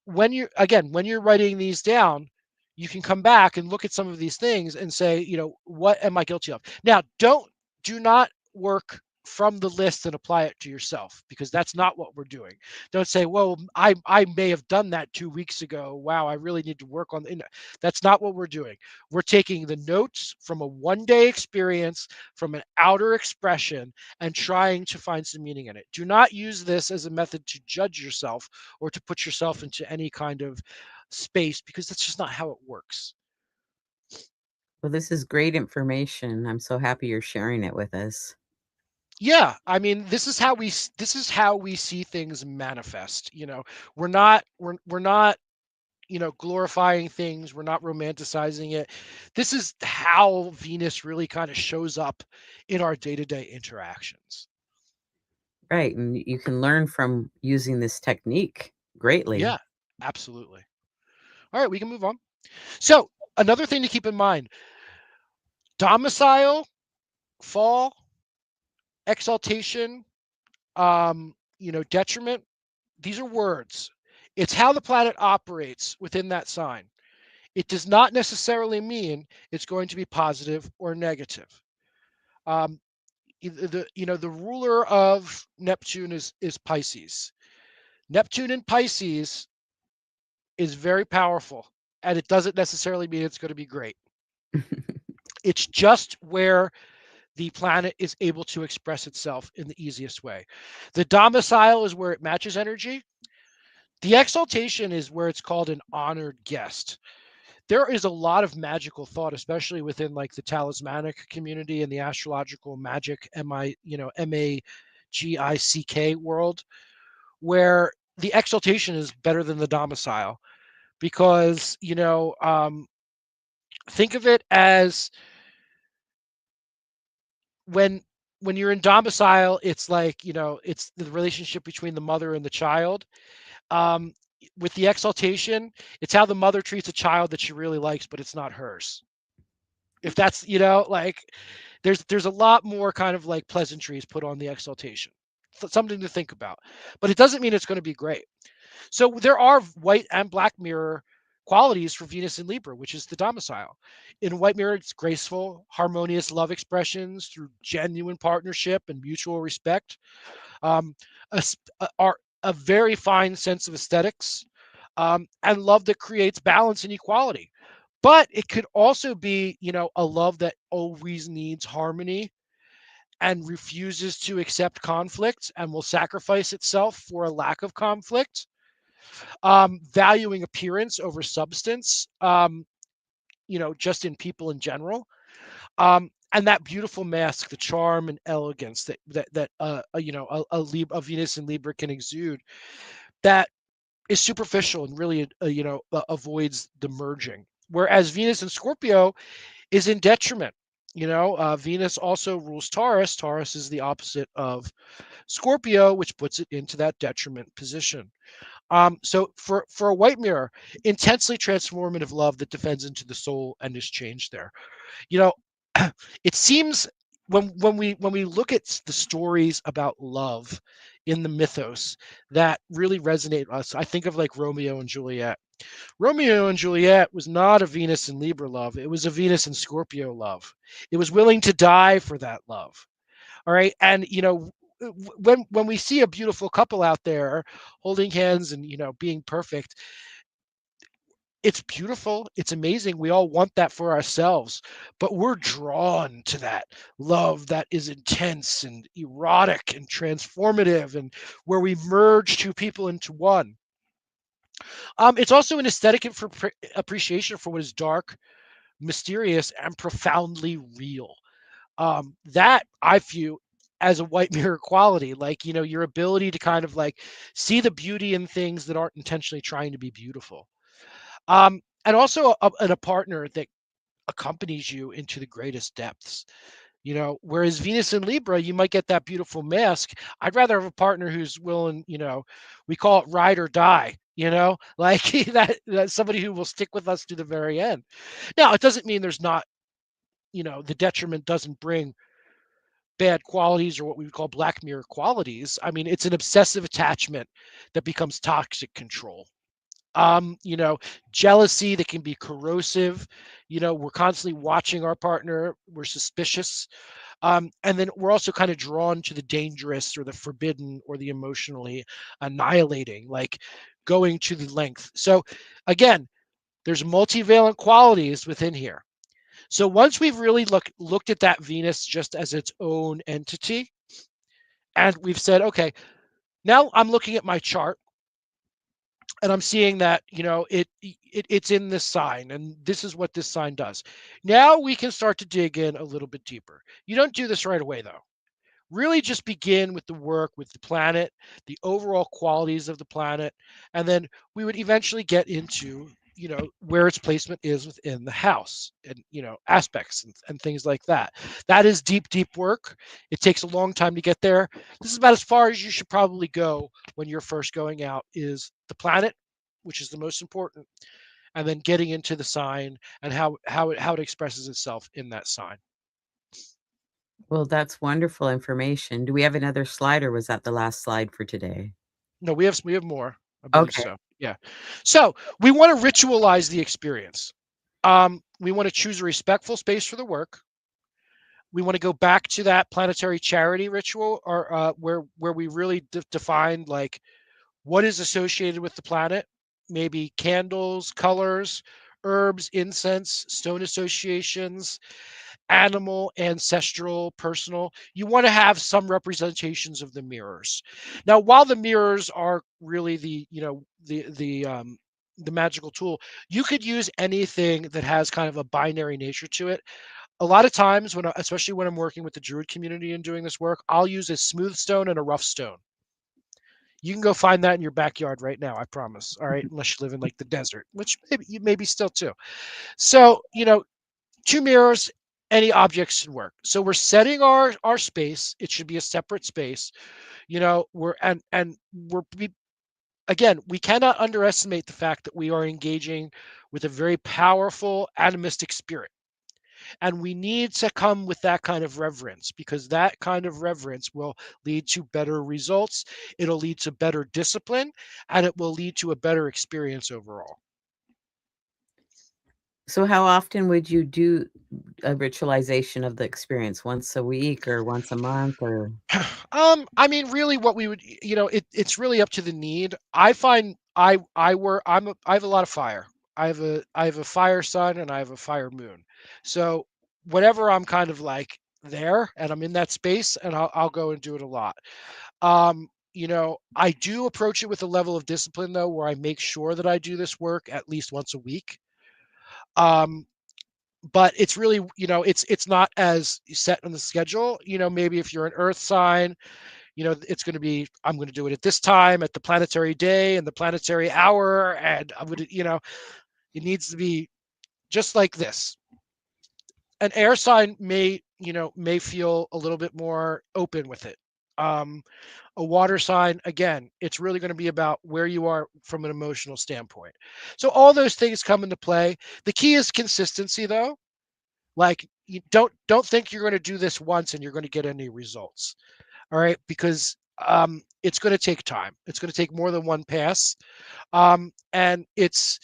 B: when you're writing these down, you can come back and look at some of these things and say, what am I guilty of? Now, do not work from the list and apply it to yourself, because that's not what we're doing. Don't say, well, I may have done that 2 weeks ago. Wow, I really need to work on. That's not what we're doing. We're taking the notes from a 1 day experience, from an outer expression, and trying to find some meaning in it. Do not use this as a method to judge yourself or to put yourself into any kind of space, because that's just not how it works.
A: Well, this is great information. I'm so happy you're sharing it with us.
B: Yeah, I mean, this is how we see things manifest. We're not glorifying things. We're not romanticizing it. This is how Venus really kind of shows up in our day-to-day interactions.
A: Right, and you can learn from using this technique greatly.
B: Yeah, absolutely. All right, we can move on. So another thing to keep in mind: domicile, fall, exaltation, detriment. These are words. It's how the planet operates within that sign. It does not necessarily mean it's going to be positive or negative. Um, the ruler of Neptune is Pisces. Neptune in Pisces is very powerful, and it doesn't necessarily mean it's going to be great. It's just where the planet is able to express itself in the easiest way. The domicile is where it matches energy. The exaltation is where it's called an honored guest. There is a lot of magical thought, especially within like the talismanic community and the astrological magic, magic world, where the exaltation is better than the domicile, because think of it as when when you're in domicile, it's like it's the relationship between the mother and the child. um with the exaltation, it's how the mother treats a child that she really likes, but it's not hers. If that's like, there's a lot more kind of like pleasantries put on the exaltation. Something to think about, but it doesn't mean it's going to be great. So there are white and black mirror qualities for Venus in Libra, which is the domicile. In white mirror, it's graceful, harmonious love expressions through genuine partnership and mutual respect. Um, a very fine sense of aesthetics, and love that creates balance and equality. But it could also be, a love that always needs harmony and refuses to accept conflict and will sacrifice itself for a lack of conflict. Valuing appearance over substance, just in people in general. And that beautiful mask, the charm and elegance that a Venus in Libra can exude, that is superficial and really, avoids the merging. Whereas Venus in Scorpio is in detriment. Venus also rules Taurus. Taurus is the opposite of Scorpio, which puts it into that detriment position. So for a white mirror, intensely transformative love that defends into the soul and is changed there. You know, it seems when we look at the stories about love in the mythos that really resonate with us, I think of like Romeo and Juliet. Romeo and Juliet was not a Venus and Libra love. It was a Venus and Scorpio love. It was willing to die for that love. All right. And when we see a beautiful couple out there holding hands and being perfect, it's beautiful, it's amazing, we all want that for ourselves, but we're drawn to that love that is intense and erotic and transformative, and where we merge two people into one. It's also an aesthetic and for appreciation for what is dark, mysterious, and profoundly real. That I view as a white mirror quality, like, your ability to kind of like see the beauty in things that aren't intentionally trying to be beautiful. And also a partner that accompanies you into the greatest depths. Whereas Venus and Libra, you might get that beautiful mask. I'd rather have a partner who's willing, we call it ride or die, like that's somebody who will stick with us to the very end. Now, it doesn't mean there's not, the detriment doesn't bring bad qualities or what we would call black mirror qualities. I mean, it's an obsessive attachment that becomes toxic control. Um, you know, Jealousy that can be corrosive. We're constantly watching our partner. We're suspicious. And then we're also kind of drawn to the dangerous or the forbidden or the emotionally annihilating, like going to the length. So again, there's multivalent qualities within here. So once we've really looked at that Venus just as its own entity, and we've said, okay, now I'm looking at my chart and I'm seeing that, it's in this sign and this is what this sign does. Now we can start to dig in a little bit deeper. You don't do this right away though. Really just begin with the work with the planet, the overall qualities of the planet, and then we would eventually get into, where its placement is within the house and, aspects and things like that. That is deep, deep work. It takes a long time to get there. This is about as far as you should probably go when you're first going out is the planet, which is the most important, and then getting into the sign and how it expresses itself in that sign.
A: Well, that's wonderful information. Do we have another slide, or was that the last slide for today?
B: No, we have more. I believe
A: Okay.
B: so. Yeah. So we want to ritualize the experience. We want to choose a respectful space for the work. We want to go back to that planetary charity ritual, or where we really define like what is associated with the planet, maybe candles, colors, herbs, incense, stone associations, animal, ancestral, personal. You want to have some representations of the mirrors. Now, while the mirrors are really the magical tool, you could use anything that has kind of a binary nature to it. A lot of times especially when I'm working with the Druid community and doing this work, I'll use a smooth stone and a rough stone. You can go find that in your backyard right now, I promise. All right, unless you live in like the desert, which maybe still too. So, two mirrors, any objects should work. So we're setting our space. It should be a separate space. Again, we cannot underestimate the fact that we are engaging with a very powerful animistic spirit. And we need to come with that kind of reverence, because that kind of reverence will lead to better results. It'll lead to better discipline, and it will lead to a better experience overall.
A: So how often would you do a ritualization of the experience? Once a week or once a month or
B: I mean, really, what we would, it's really up to the need. I find I have a lot of fire. I have a fire sun and I have a fire moon. So whenever I'm kind of like there and I'm in that space, and I'll go and do it a lot. I do approach it with a level of discipline though, where I make sure that I do this work at least once a week. Um, but it's really, it's not as set on the schedule. Maybe if you're an earth sign, it's going to be, I'm going to do it at this time, at the planetary day and the planetary hour. And I'm going to, it needs to be just like this. An air sign may feel a little bit more open with it. Um, a water sign, again, it's really going to be about where you are from an emotional standpoint. So all those things come into play. The key is consistency though. Like, you don't think you're going to do this once and you're going to get any results. All right, because it's going to take time. It's going to take more than one pass, and it's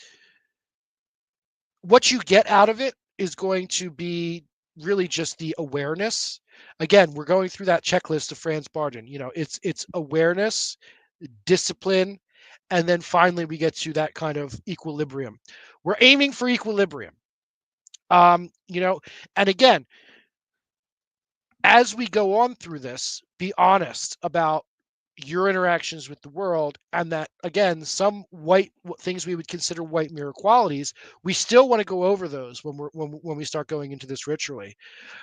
B: what you get out of it is going to be really just the awareness. Again, we're going through that checklist of Franz Barden. It's awareness, discipline, and then finally we get to that kind of equilibrium. We're aiming for equilibrium. And again, as we go on through this, be honest about your interactions with the world, and that again, some white things we would consider white mirror qualities, we still want to go over those when we start going into this ritually,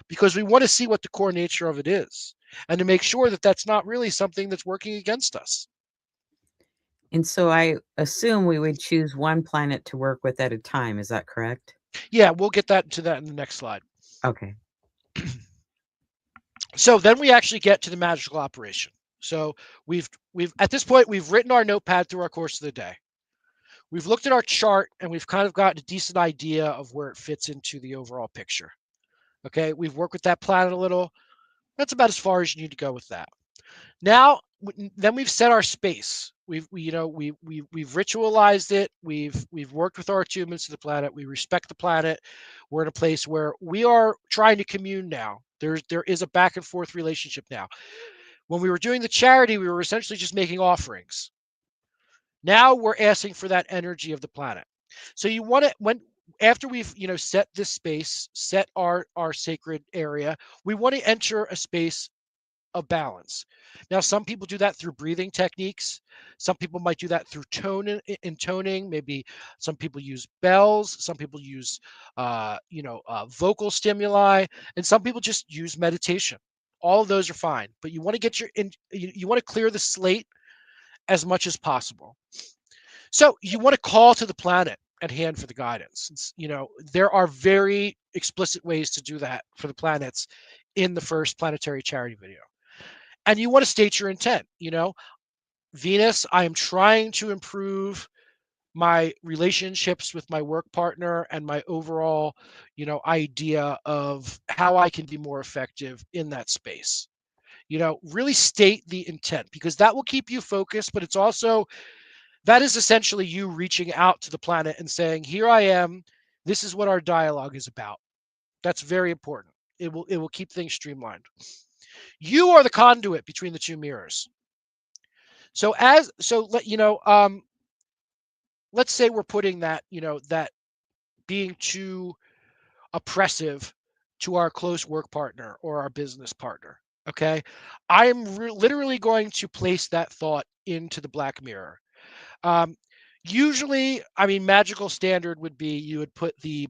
B: because we want to see what the core nature of it is, and to make sure that that's not really something that's working against us.
A: And so I assume we would choose one planet to work with at a time. Is that correct?
B: Yeah, we'll get that into that in the next slide.
A: Okay.
B: So then we actually get to the magical operation. So we've at this point we've written our notepad through our course of the day. We've looked at our chart and we've kind of gotten a decent idea of where it fits into the overall picture. Okay, we've worked with that planet a little. That's about as far as you need to go with that. Now, then we've set our space. We've ritualized it. We've worked with our attunements to the planet. We respect the planet. We're in a place where we are trying to commune now. There is a back and forth relationship now. When we were doing the charity, we were essentially just making offerings. Now we're asking for that energy of the planet. So you want to when after we've set this space, set our sacred area, we want to enter a space of balance. Now, some people do that through breathing techniques. Some people might do that through intoning. Maybe some people use bells. Some people use, vocal stimuli, and some people just use meditation. All of those are fine, but you want to get you want to clear the slate as much as possible. So you want to call to the planet at hand for the guidance. There are very explicit ways to do that for the planets in the first planetary charity video, and you want to state your intent. Venus, I am trying to improve my relationships with my work partner and my overall idea of how I can be more effective in that space. Really state the intent, because that will keep you focused, but it's also that is essentially you reaching out to the planet and saying, here I am, this is what our dialogue is about. That's very important. It will keep things streamlined. You are the conduit between the two mirrors. Let's say we're putting that being too oppressive to our close work partner or our business partner. Okay, literally going to place that thought into the black mirror. Um, Usually, I mean, magical standard would be you would put the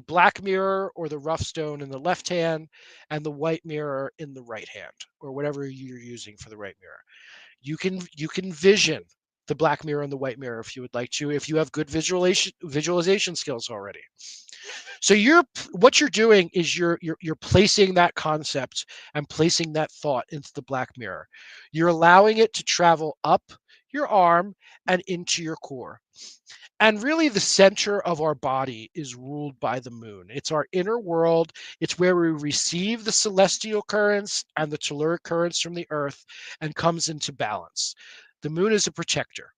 B: black mirror or the rough stone in the left hand and the white mirror in the right hand, or whatever you're using for the right mirror. You can vision the black mirror and the white mirror if you would like to, if you have good visualization skills already. So what you're doing is you're placing that concept and placing that thought into the black mirror. You're allowing it to travel up your arm and into your core. And really, the center of our body is ruled by the moon. It's our inner world. It's where we receive the celestial currents and the telluric currents from the earth and comes into balance. The moon is a protector.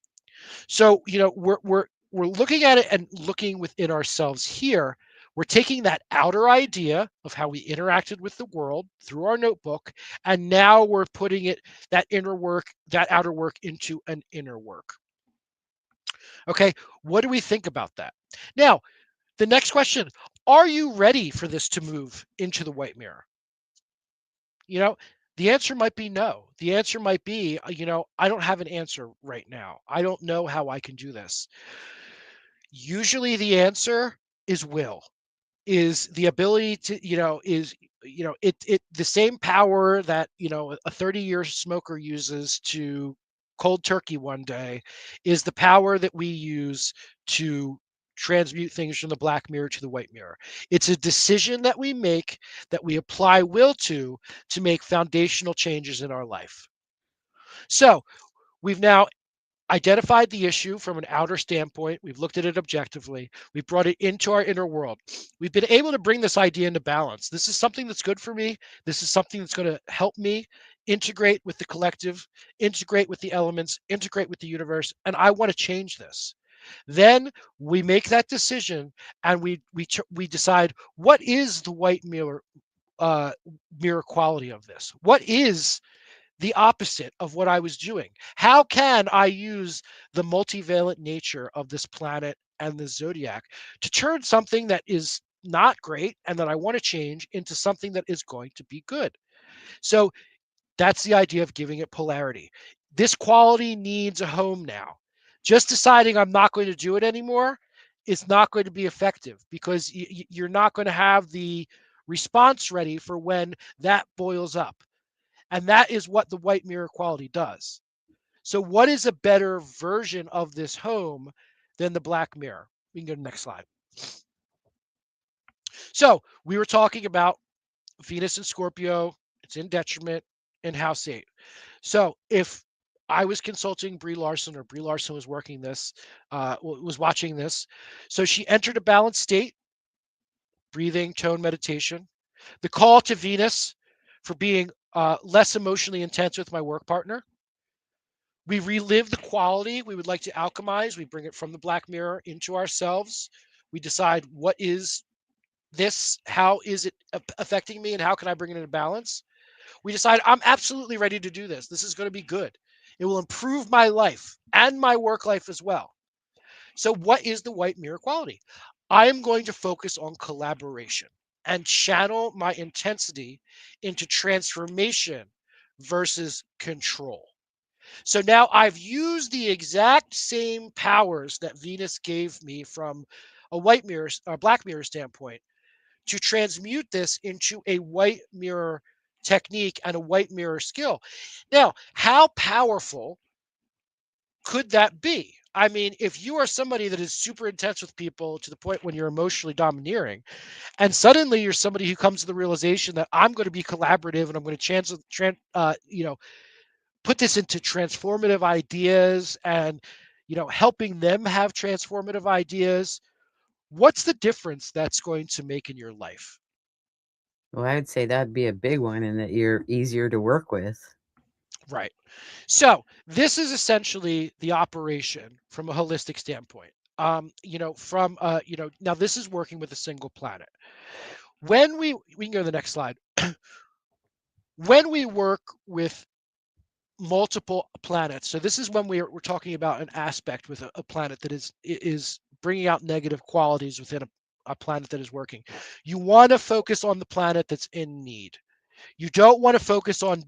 B: So, we're looking at it and looking within ourselves here. We're taking that outer idea of how we interacted with the world through our notebook, and now we're putting that outer work into an inner work. Okay, what do we think about that? Now, the next question, are you ready for this to move into the white mirror? You know, the answer might be no. The answer might be, I don't have an answer right now. I don't know how I can do this. Usually the answer is will, is the ability to, is, it the same power that, a 30-year smoker uses to cold turkey one day is the power that we use to transmute things from the black mirror to the white mirror. It's a decision that we make, that we apply will to make foundational changes in our life. So we've now identified the issue from an outer standpoint. We've looked at it objectively. We've brought it into our inner world. We've been able to bring this idea into balance. This is something that's good for me. This is something that's going to help me integrate with the collective, integrate with the elements, integrate with the universe, and I want to change this. Then we make that decision, and we decide, what is the white uh, mirror quality of this? What is the opposite of what I was doing? How can I use the multivalent nature of this planet and the zodiac to turn something that is not great and that I want to change into something that is going to be good? So that's the idea of giving it polarity. This quality needs a home now. Just deciding I'm not going to do it anymore is not going to be effective because you're not going to have the response ready for when that boils up. And that is what the white mirror quality does. So, what is a better version of this home than the black mirror? We can go to the next slide. So, we were talking about Venus and Scorpio, it's in detriment in house eight. So, if I was consulting Brie Larson, or Brie Larson was working this, was watching this. So she entered a balanced state, breathing, tone, meditation. The call to Venus for being less emotionally intense with my work partner. We relive the quality we would like to alchemize. We bring it from the black mirror into ourselves. We decide what is this, how is it affecting me, and how can I bring it into balance. We decide I'm absolutely ready to do this. This is going to be good. It will improve my life and my work life as well. So, what is the white mirror quality? I am going to focus on collaboration and channel my intensity into transformation versus control. So now I've used the exact same powers that Venus gave me from a white mirror, a black mirror standpoint to transmute this into a white mirror technique and a white mirror skill. Now, how powerful could that be? I mean, if you are somebody that is super intense with people to the point when you're emotionally domineering, and suddenly you're somebody who comes to the realization that I'm going to be collaborative and I'm going to put this into transformative ideas and helping them have transformative ideas. What's the difference that's going to make in your life?
A: Well, I would say that'd be a big one and that you're easier to work with.
B: Right. So this is essentially the operation from a holistic standpoint. Now this is working with a single planet. When we can go to the next slide. When we work with multiple planets, so this is when we're talking about an aspect with a planet that is bringing out negative qualities within a planet that is working. You want to focus on the planet that's in need. You don't want to focus on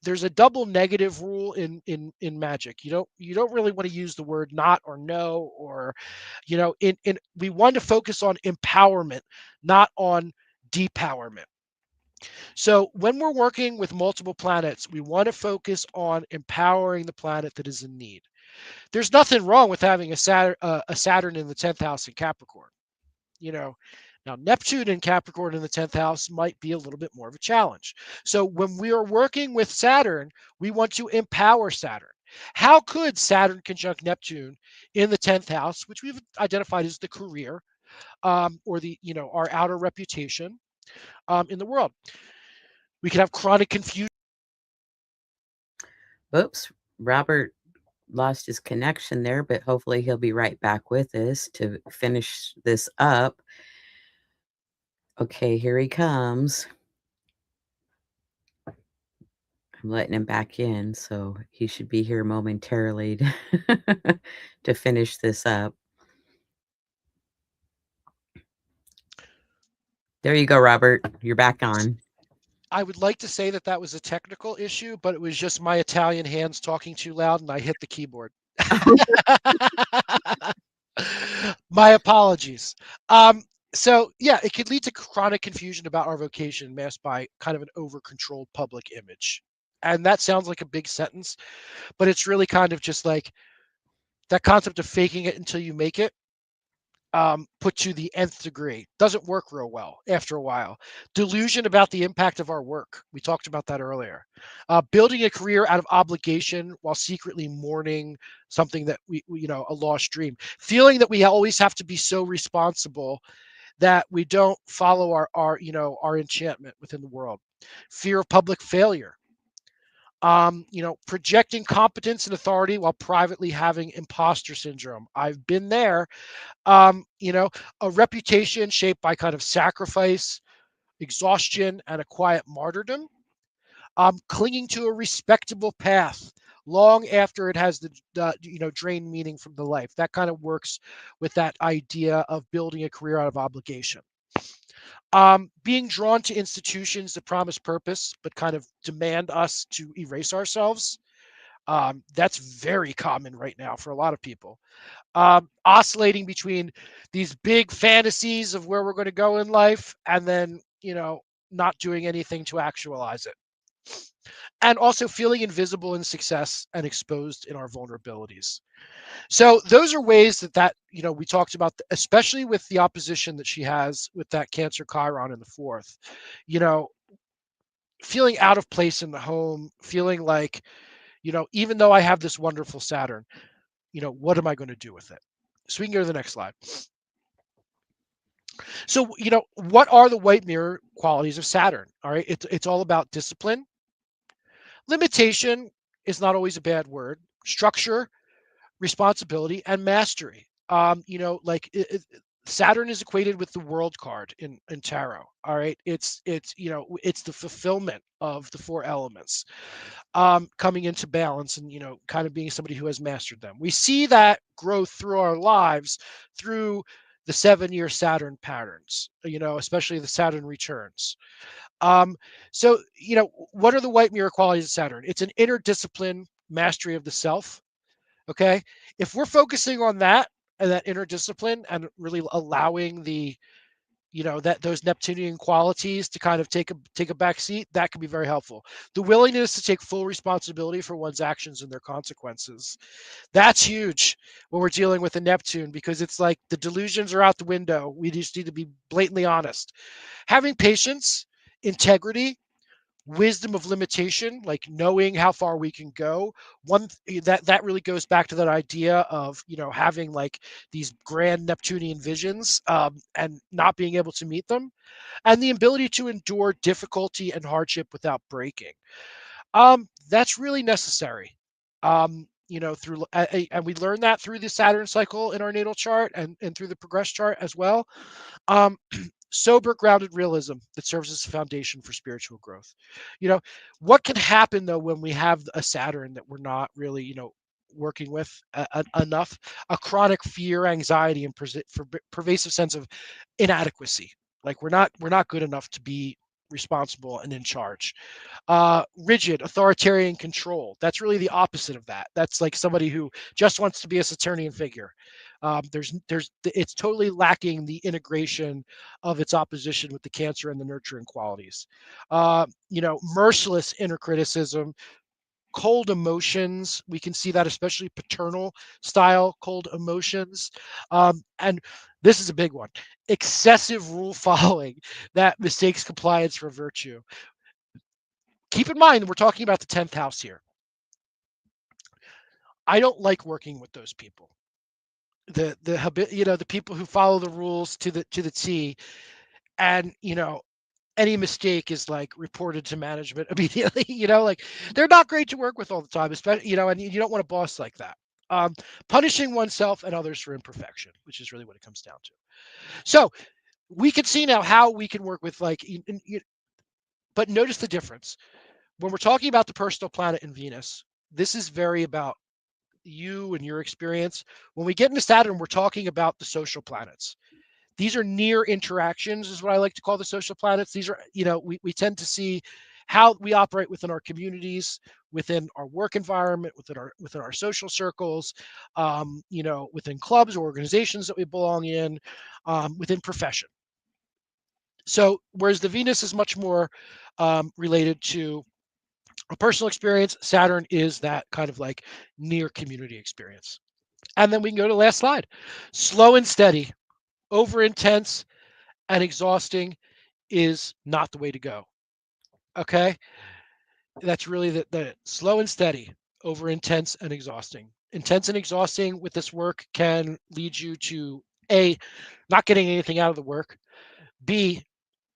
B: there's a double negative rule in magic. You don't really want to use the word not or no, or in we want to focus on empowerment, not on depowerment. So when we're working with multiple planets, we want to focus on empowering the planet that is in need. There's nothing wrong with having a Saturn in the 10th house in Capricorn. you know Now Neptune in Capricorn in the 10th house might be a little bit more of a challenge. So when we are working with Saturn, we want to empower Saturn. How could Saturn conjunct Neptune in the 10th house, which we've identified as the career, or the our outer reputation, in the world? We could have chronic confusion.
A: Oops, Robert lost his connection there, but hopefully he'll be right back with us to finish this up. Okay, here he comes. I'm letting him back in, so he should be here momentarily to finish this up. There you go, Robert. You're back on.
B: I would like to say that that was a technical issue, but it was just my Italian hands talking too loud and I hit the keyboard. My apologies. Um, so yeah, it could lead to chronic confusion about our vocation masked by kind of an over-controlled public image. And that sounds like a big sentence, but it's really kind of just like that concept of faking it until you make it, put to the nth degree. Doesn't work real well after a while. Delusion about the impact of our work. We talked about that earlier. Building a career out of obligation while secretly mourning something that a lost dream. Feeling that we always have to be so responsible that we don't follow our enchantment within the world. Fear of public failure. Projecting competence and authority while privately having imposter syndrome. I've been there. A reputation shaped by kind of sacrifice, exhaustion, and a quiet martyrdom. Clinging to a respectable path long after it has drained meaning from the life. That kind of works with that idea of building a career out of obligation. Being drawn to institutions that promise purpose but kind of demand us to erase ourselves. That's very common right now for a lot of people. Oscillating between these big fantasies of where we're going to go in life and then, not doing anything to actualize it. And also feeling invisible in success and exposed in our vulnerabilities. So those are ways that we talked about, especially with the opposition that she has with that Cancer Chiron in the fourth, you know, feeling out of place in the home, feeling like, even though I have this wonderful Saturn, what am I going to do with it? So we can go to the next slide. So, what are the white mirror qualities of Saturn? All right. It's all about discipline. Limitation is not always a bad word. Structure, responsibility, and mastery. Like Saturn is equated with the world card in tarot. All right. It's the fulfillment of the four elements, coming into balance and, kind of being somebody who has mastered them. We see that growth through our lives through the 7-year Saturn patterns, especially the Saturn returns. Um, so, what are the white mirror qualities of Saturn? It's an inner discipline, mastery of the self. Okay. If we're focusing on that and that inner discipline and really allowing that those Neptunian qualities to kind of take a back seat, that can be very helpful. The willingness to take full responsibility for one's actions and their consequences. That's huge when we're dealing with a Neptune, because it's like the delusions are out the window. We just need to be blatantly honest. Having patience, integrity, wisdom of limitation, like knowing how far we can go. That really goes back to that idea of having like these grand Neptunian visions, and not being able to meet them, and the ability to endure difficulty and hardship without breaking. That's really necessary. Through and we learn that through the Saturn cycle in our natal chart, and through the progress chart as well. um, Sober, grounded realism that serves as a foundation for spiritual growth. You know, what can happen though when we have a Saturn that we're not really, working with enough? A chronic fear, anxiety, and pervasive sense of inadequacy. Like we're not good enough to be responsible and in charge. Rigid, authoritarian control. That's really the opposite of that. That's like somebody who just wants to be a Saturnian figure. It's totally lacking the integration of its opposition with the Cancer and the nurturing qualities. Merciless inner criticism, cold emotions. We can see that, especially paternal style cold emotions. And this is a big one: excessive rule following that mistakes compliance for virtue. Keep in mind, we're talking about the 10th house here. I don't like working with those people. The people who follow the rules to the T, and any mistake is like reported to management immediately. Like they're not great to work with all the time, especially and you don't want a boss like that. Punishing oneself and others for imperfection, which is really what it comes down to. So we can see now how we can work with but notice the difference when we're talking about the personal planet in Venus. This is very about you and your experience. When we get into Saturn, we're talking about the social planets. These are near interactions, is what I like to call the social planets. These are, we tend to see how we operate within our communities, within our work environment, within our social circles, within clubs or organizations that we belong in, within profession. So whereas the Venus is much more related to a personal experience, Saturn is that kind of like near community experience. And then we can go to the last slide. Slow and steady, over intense and exhausting is not the way to go. Okay. That's really the slow and steady, over intense and exhausting. Intense and exhausting with this work can lead you to A, not getting anything out of the work, B,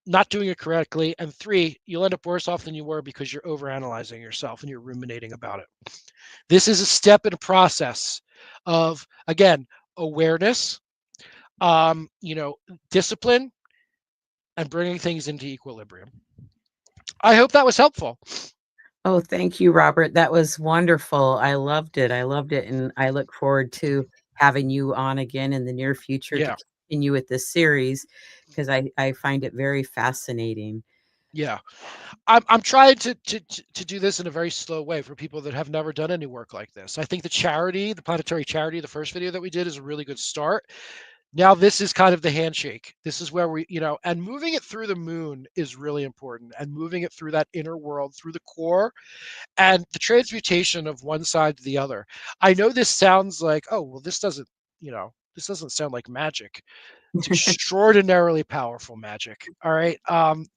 B: not doing it correctly, and 3, you'll end up worse off than you were because you're overanalyzing yourself and you're ruminating about it. This is a step in a process of, again, awareness, um, you know, discipline, and bringing things into equilibrium. I hope that was helpful.
A: Oh, thank you, Robert. That was wonderful. I loved it. I loved it. And I look forward to having you on again in the near future to
B: Yeah.
A: continue with this series because I find it very fascinating.
B: Yeah. I'm trying to do this in a very slow way for people that have never done any work like this. I think the planetary charity, the first video that we did is a really good start. Now this is kind of the handshake. This is where and moving it through the moon is really important, and moving it through that inner world, through the core, and the transmutation of one side to the other. I know this sounds like, oh, well, this doesn't sound like magic. It's extraordinarily powerful magic. All right.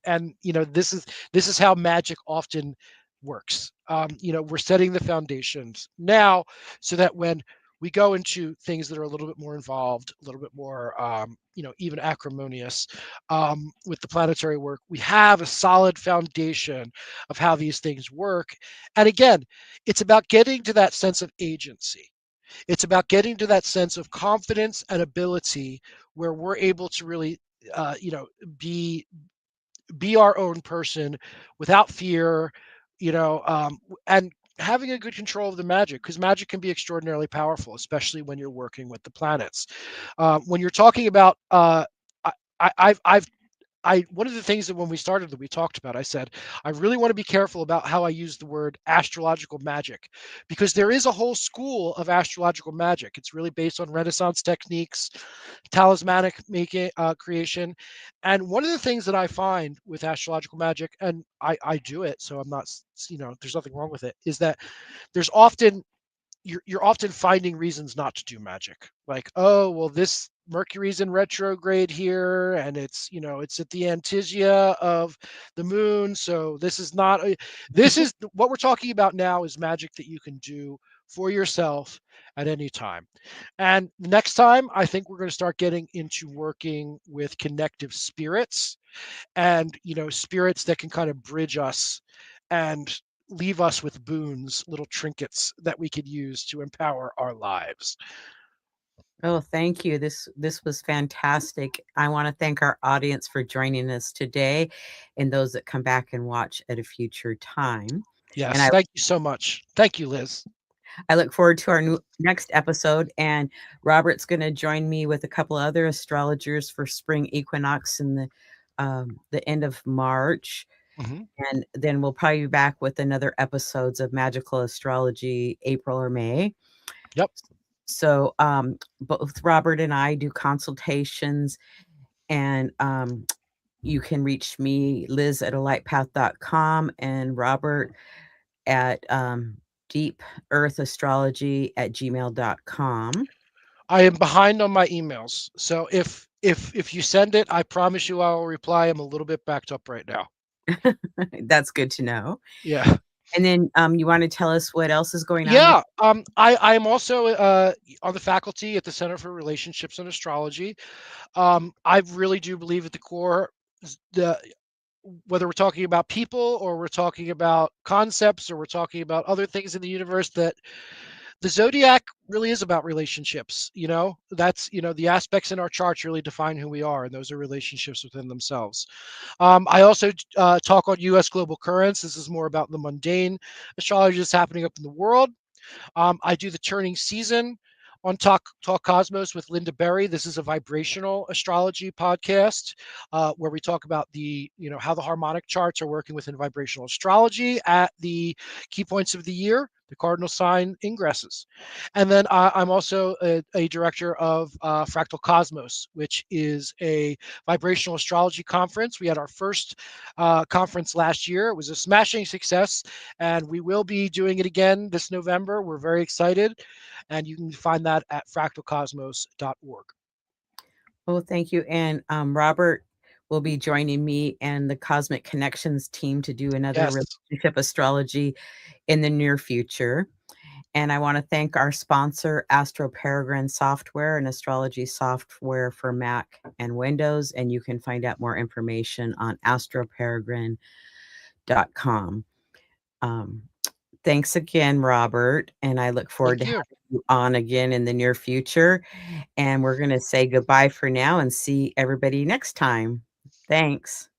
B: And this is how magic often works. We're setting the foundations now so that when we go into things that are a little bit more involved, a little bit more, even acrimonious, with the planetary work, we have a solid foundation of how these things work. And again, it's about getting to that sense of agency. It's about getting to that sense of confidence and ability where we're able to really, uh, you know, be be our own person without fear, and having a good control of the magic, because magic can be extraordinarily powerful, especially when you're working with the planets. When you're talking about, I, I've one of the things that when we started that we talked about, I said, I really want to be careful about how I use the word astrological magic, because there is a whole school of astrological magic. It's really based on Renaissance techniques, talismanic making, creation. And one of the things that I find with astrological magic, and I do it, so I'm not, there's nothing wrong with it, is that there's often you're often finding reasons not to do magic. Like, oh, well, this Mercury's in retrograde here, and it's at the antisia of the moon, so this is what we're talking about now, is magic that you can do for yourself at any time. And next time, I think we're going to start getting into working with connective spirits, and spirits that can kind of bridge us and leave us with boons, little trinkets that we could use to empower our lives.
A: Oh, thank you. This was fantastic. I want to thank our audience for joining us today and those that come back and watch at a future time. And
B: Yes, thank you so much. Thank you, Liz.
A: I look forward to our next episode. And Robert's going to join me with a couple other astrologers for spring equinox in the end of March.
B: Hmm.
A: And then we'll probably be back with another episodes of magical astrology, April or May.
B: Yep.
A: So both Robert and I do consultations, and you can reach me, Liz at alightpath.com, and Robert at deepearthastrology@gmail.com.
B: I am behind on my emails, so if you send it, I promise you I will reply. I'm a little bit backed up right now.
A: That's good to know.
B: Yeah.
A: And then you want to tell us what else is going on with.
B: Yeah. I'm also on the faculty at the Center for Relationships and Astrology. I really do believe at the core, the whether we're talking about people, or we're talking about concepts, or we're talking about other things in the universe, that the zodiac really is about relationships. That's, the aspects in our charts really define who we are, and those are relationships within themselves. I also talk on US global currents. This is more about the mundane astrology that's happening up in the world. I do the turning season on Talk Cosmos with Linda Berry. This is a vibrational astrology podcast, where we talk about how the harmonic charts are working within vibrational astrology at the key points of the year, the cardinal sign ingresses. And then I'm also a director of Fractal Cosmos, which is a vibrational astrology conference. We had our first conference last year. It was a smashing success, and we will be doing it again this November. We're very excited, and you can find that at fractalcosmos.org.
A: Oh, thank you. And Robert will be joining me and the Cosmic Connections team to do another
B: Yes.
A: relationship astrology in the near future. And I want to thank our sponsor, Astro Peregrine Software, an astrology software for Mac and Windows. And you can find out more information on astroperegrine.com. Um, Thanks again, Robert. And I look forward
B: Thank
A: to
B: you.
A: having you on again in the near future. And we're going to say goodbye for now and see everybody next time. Thanks.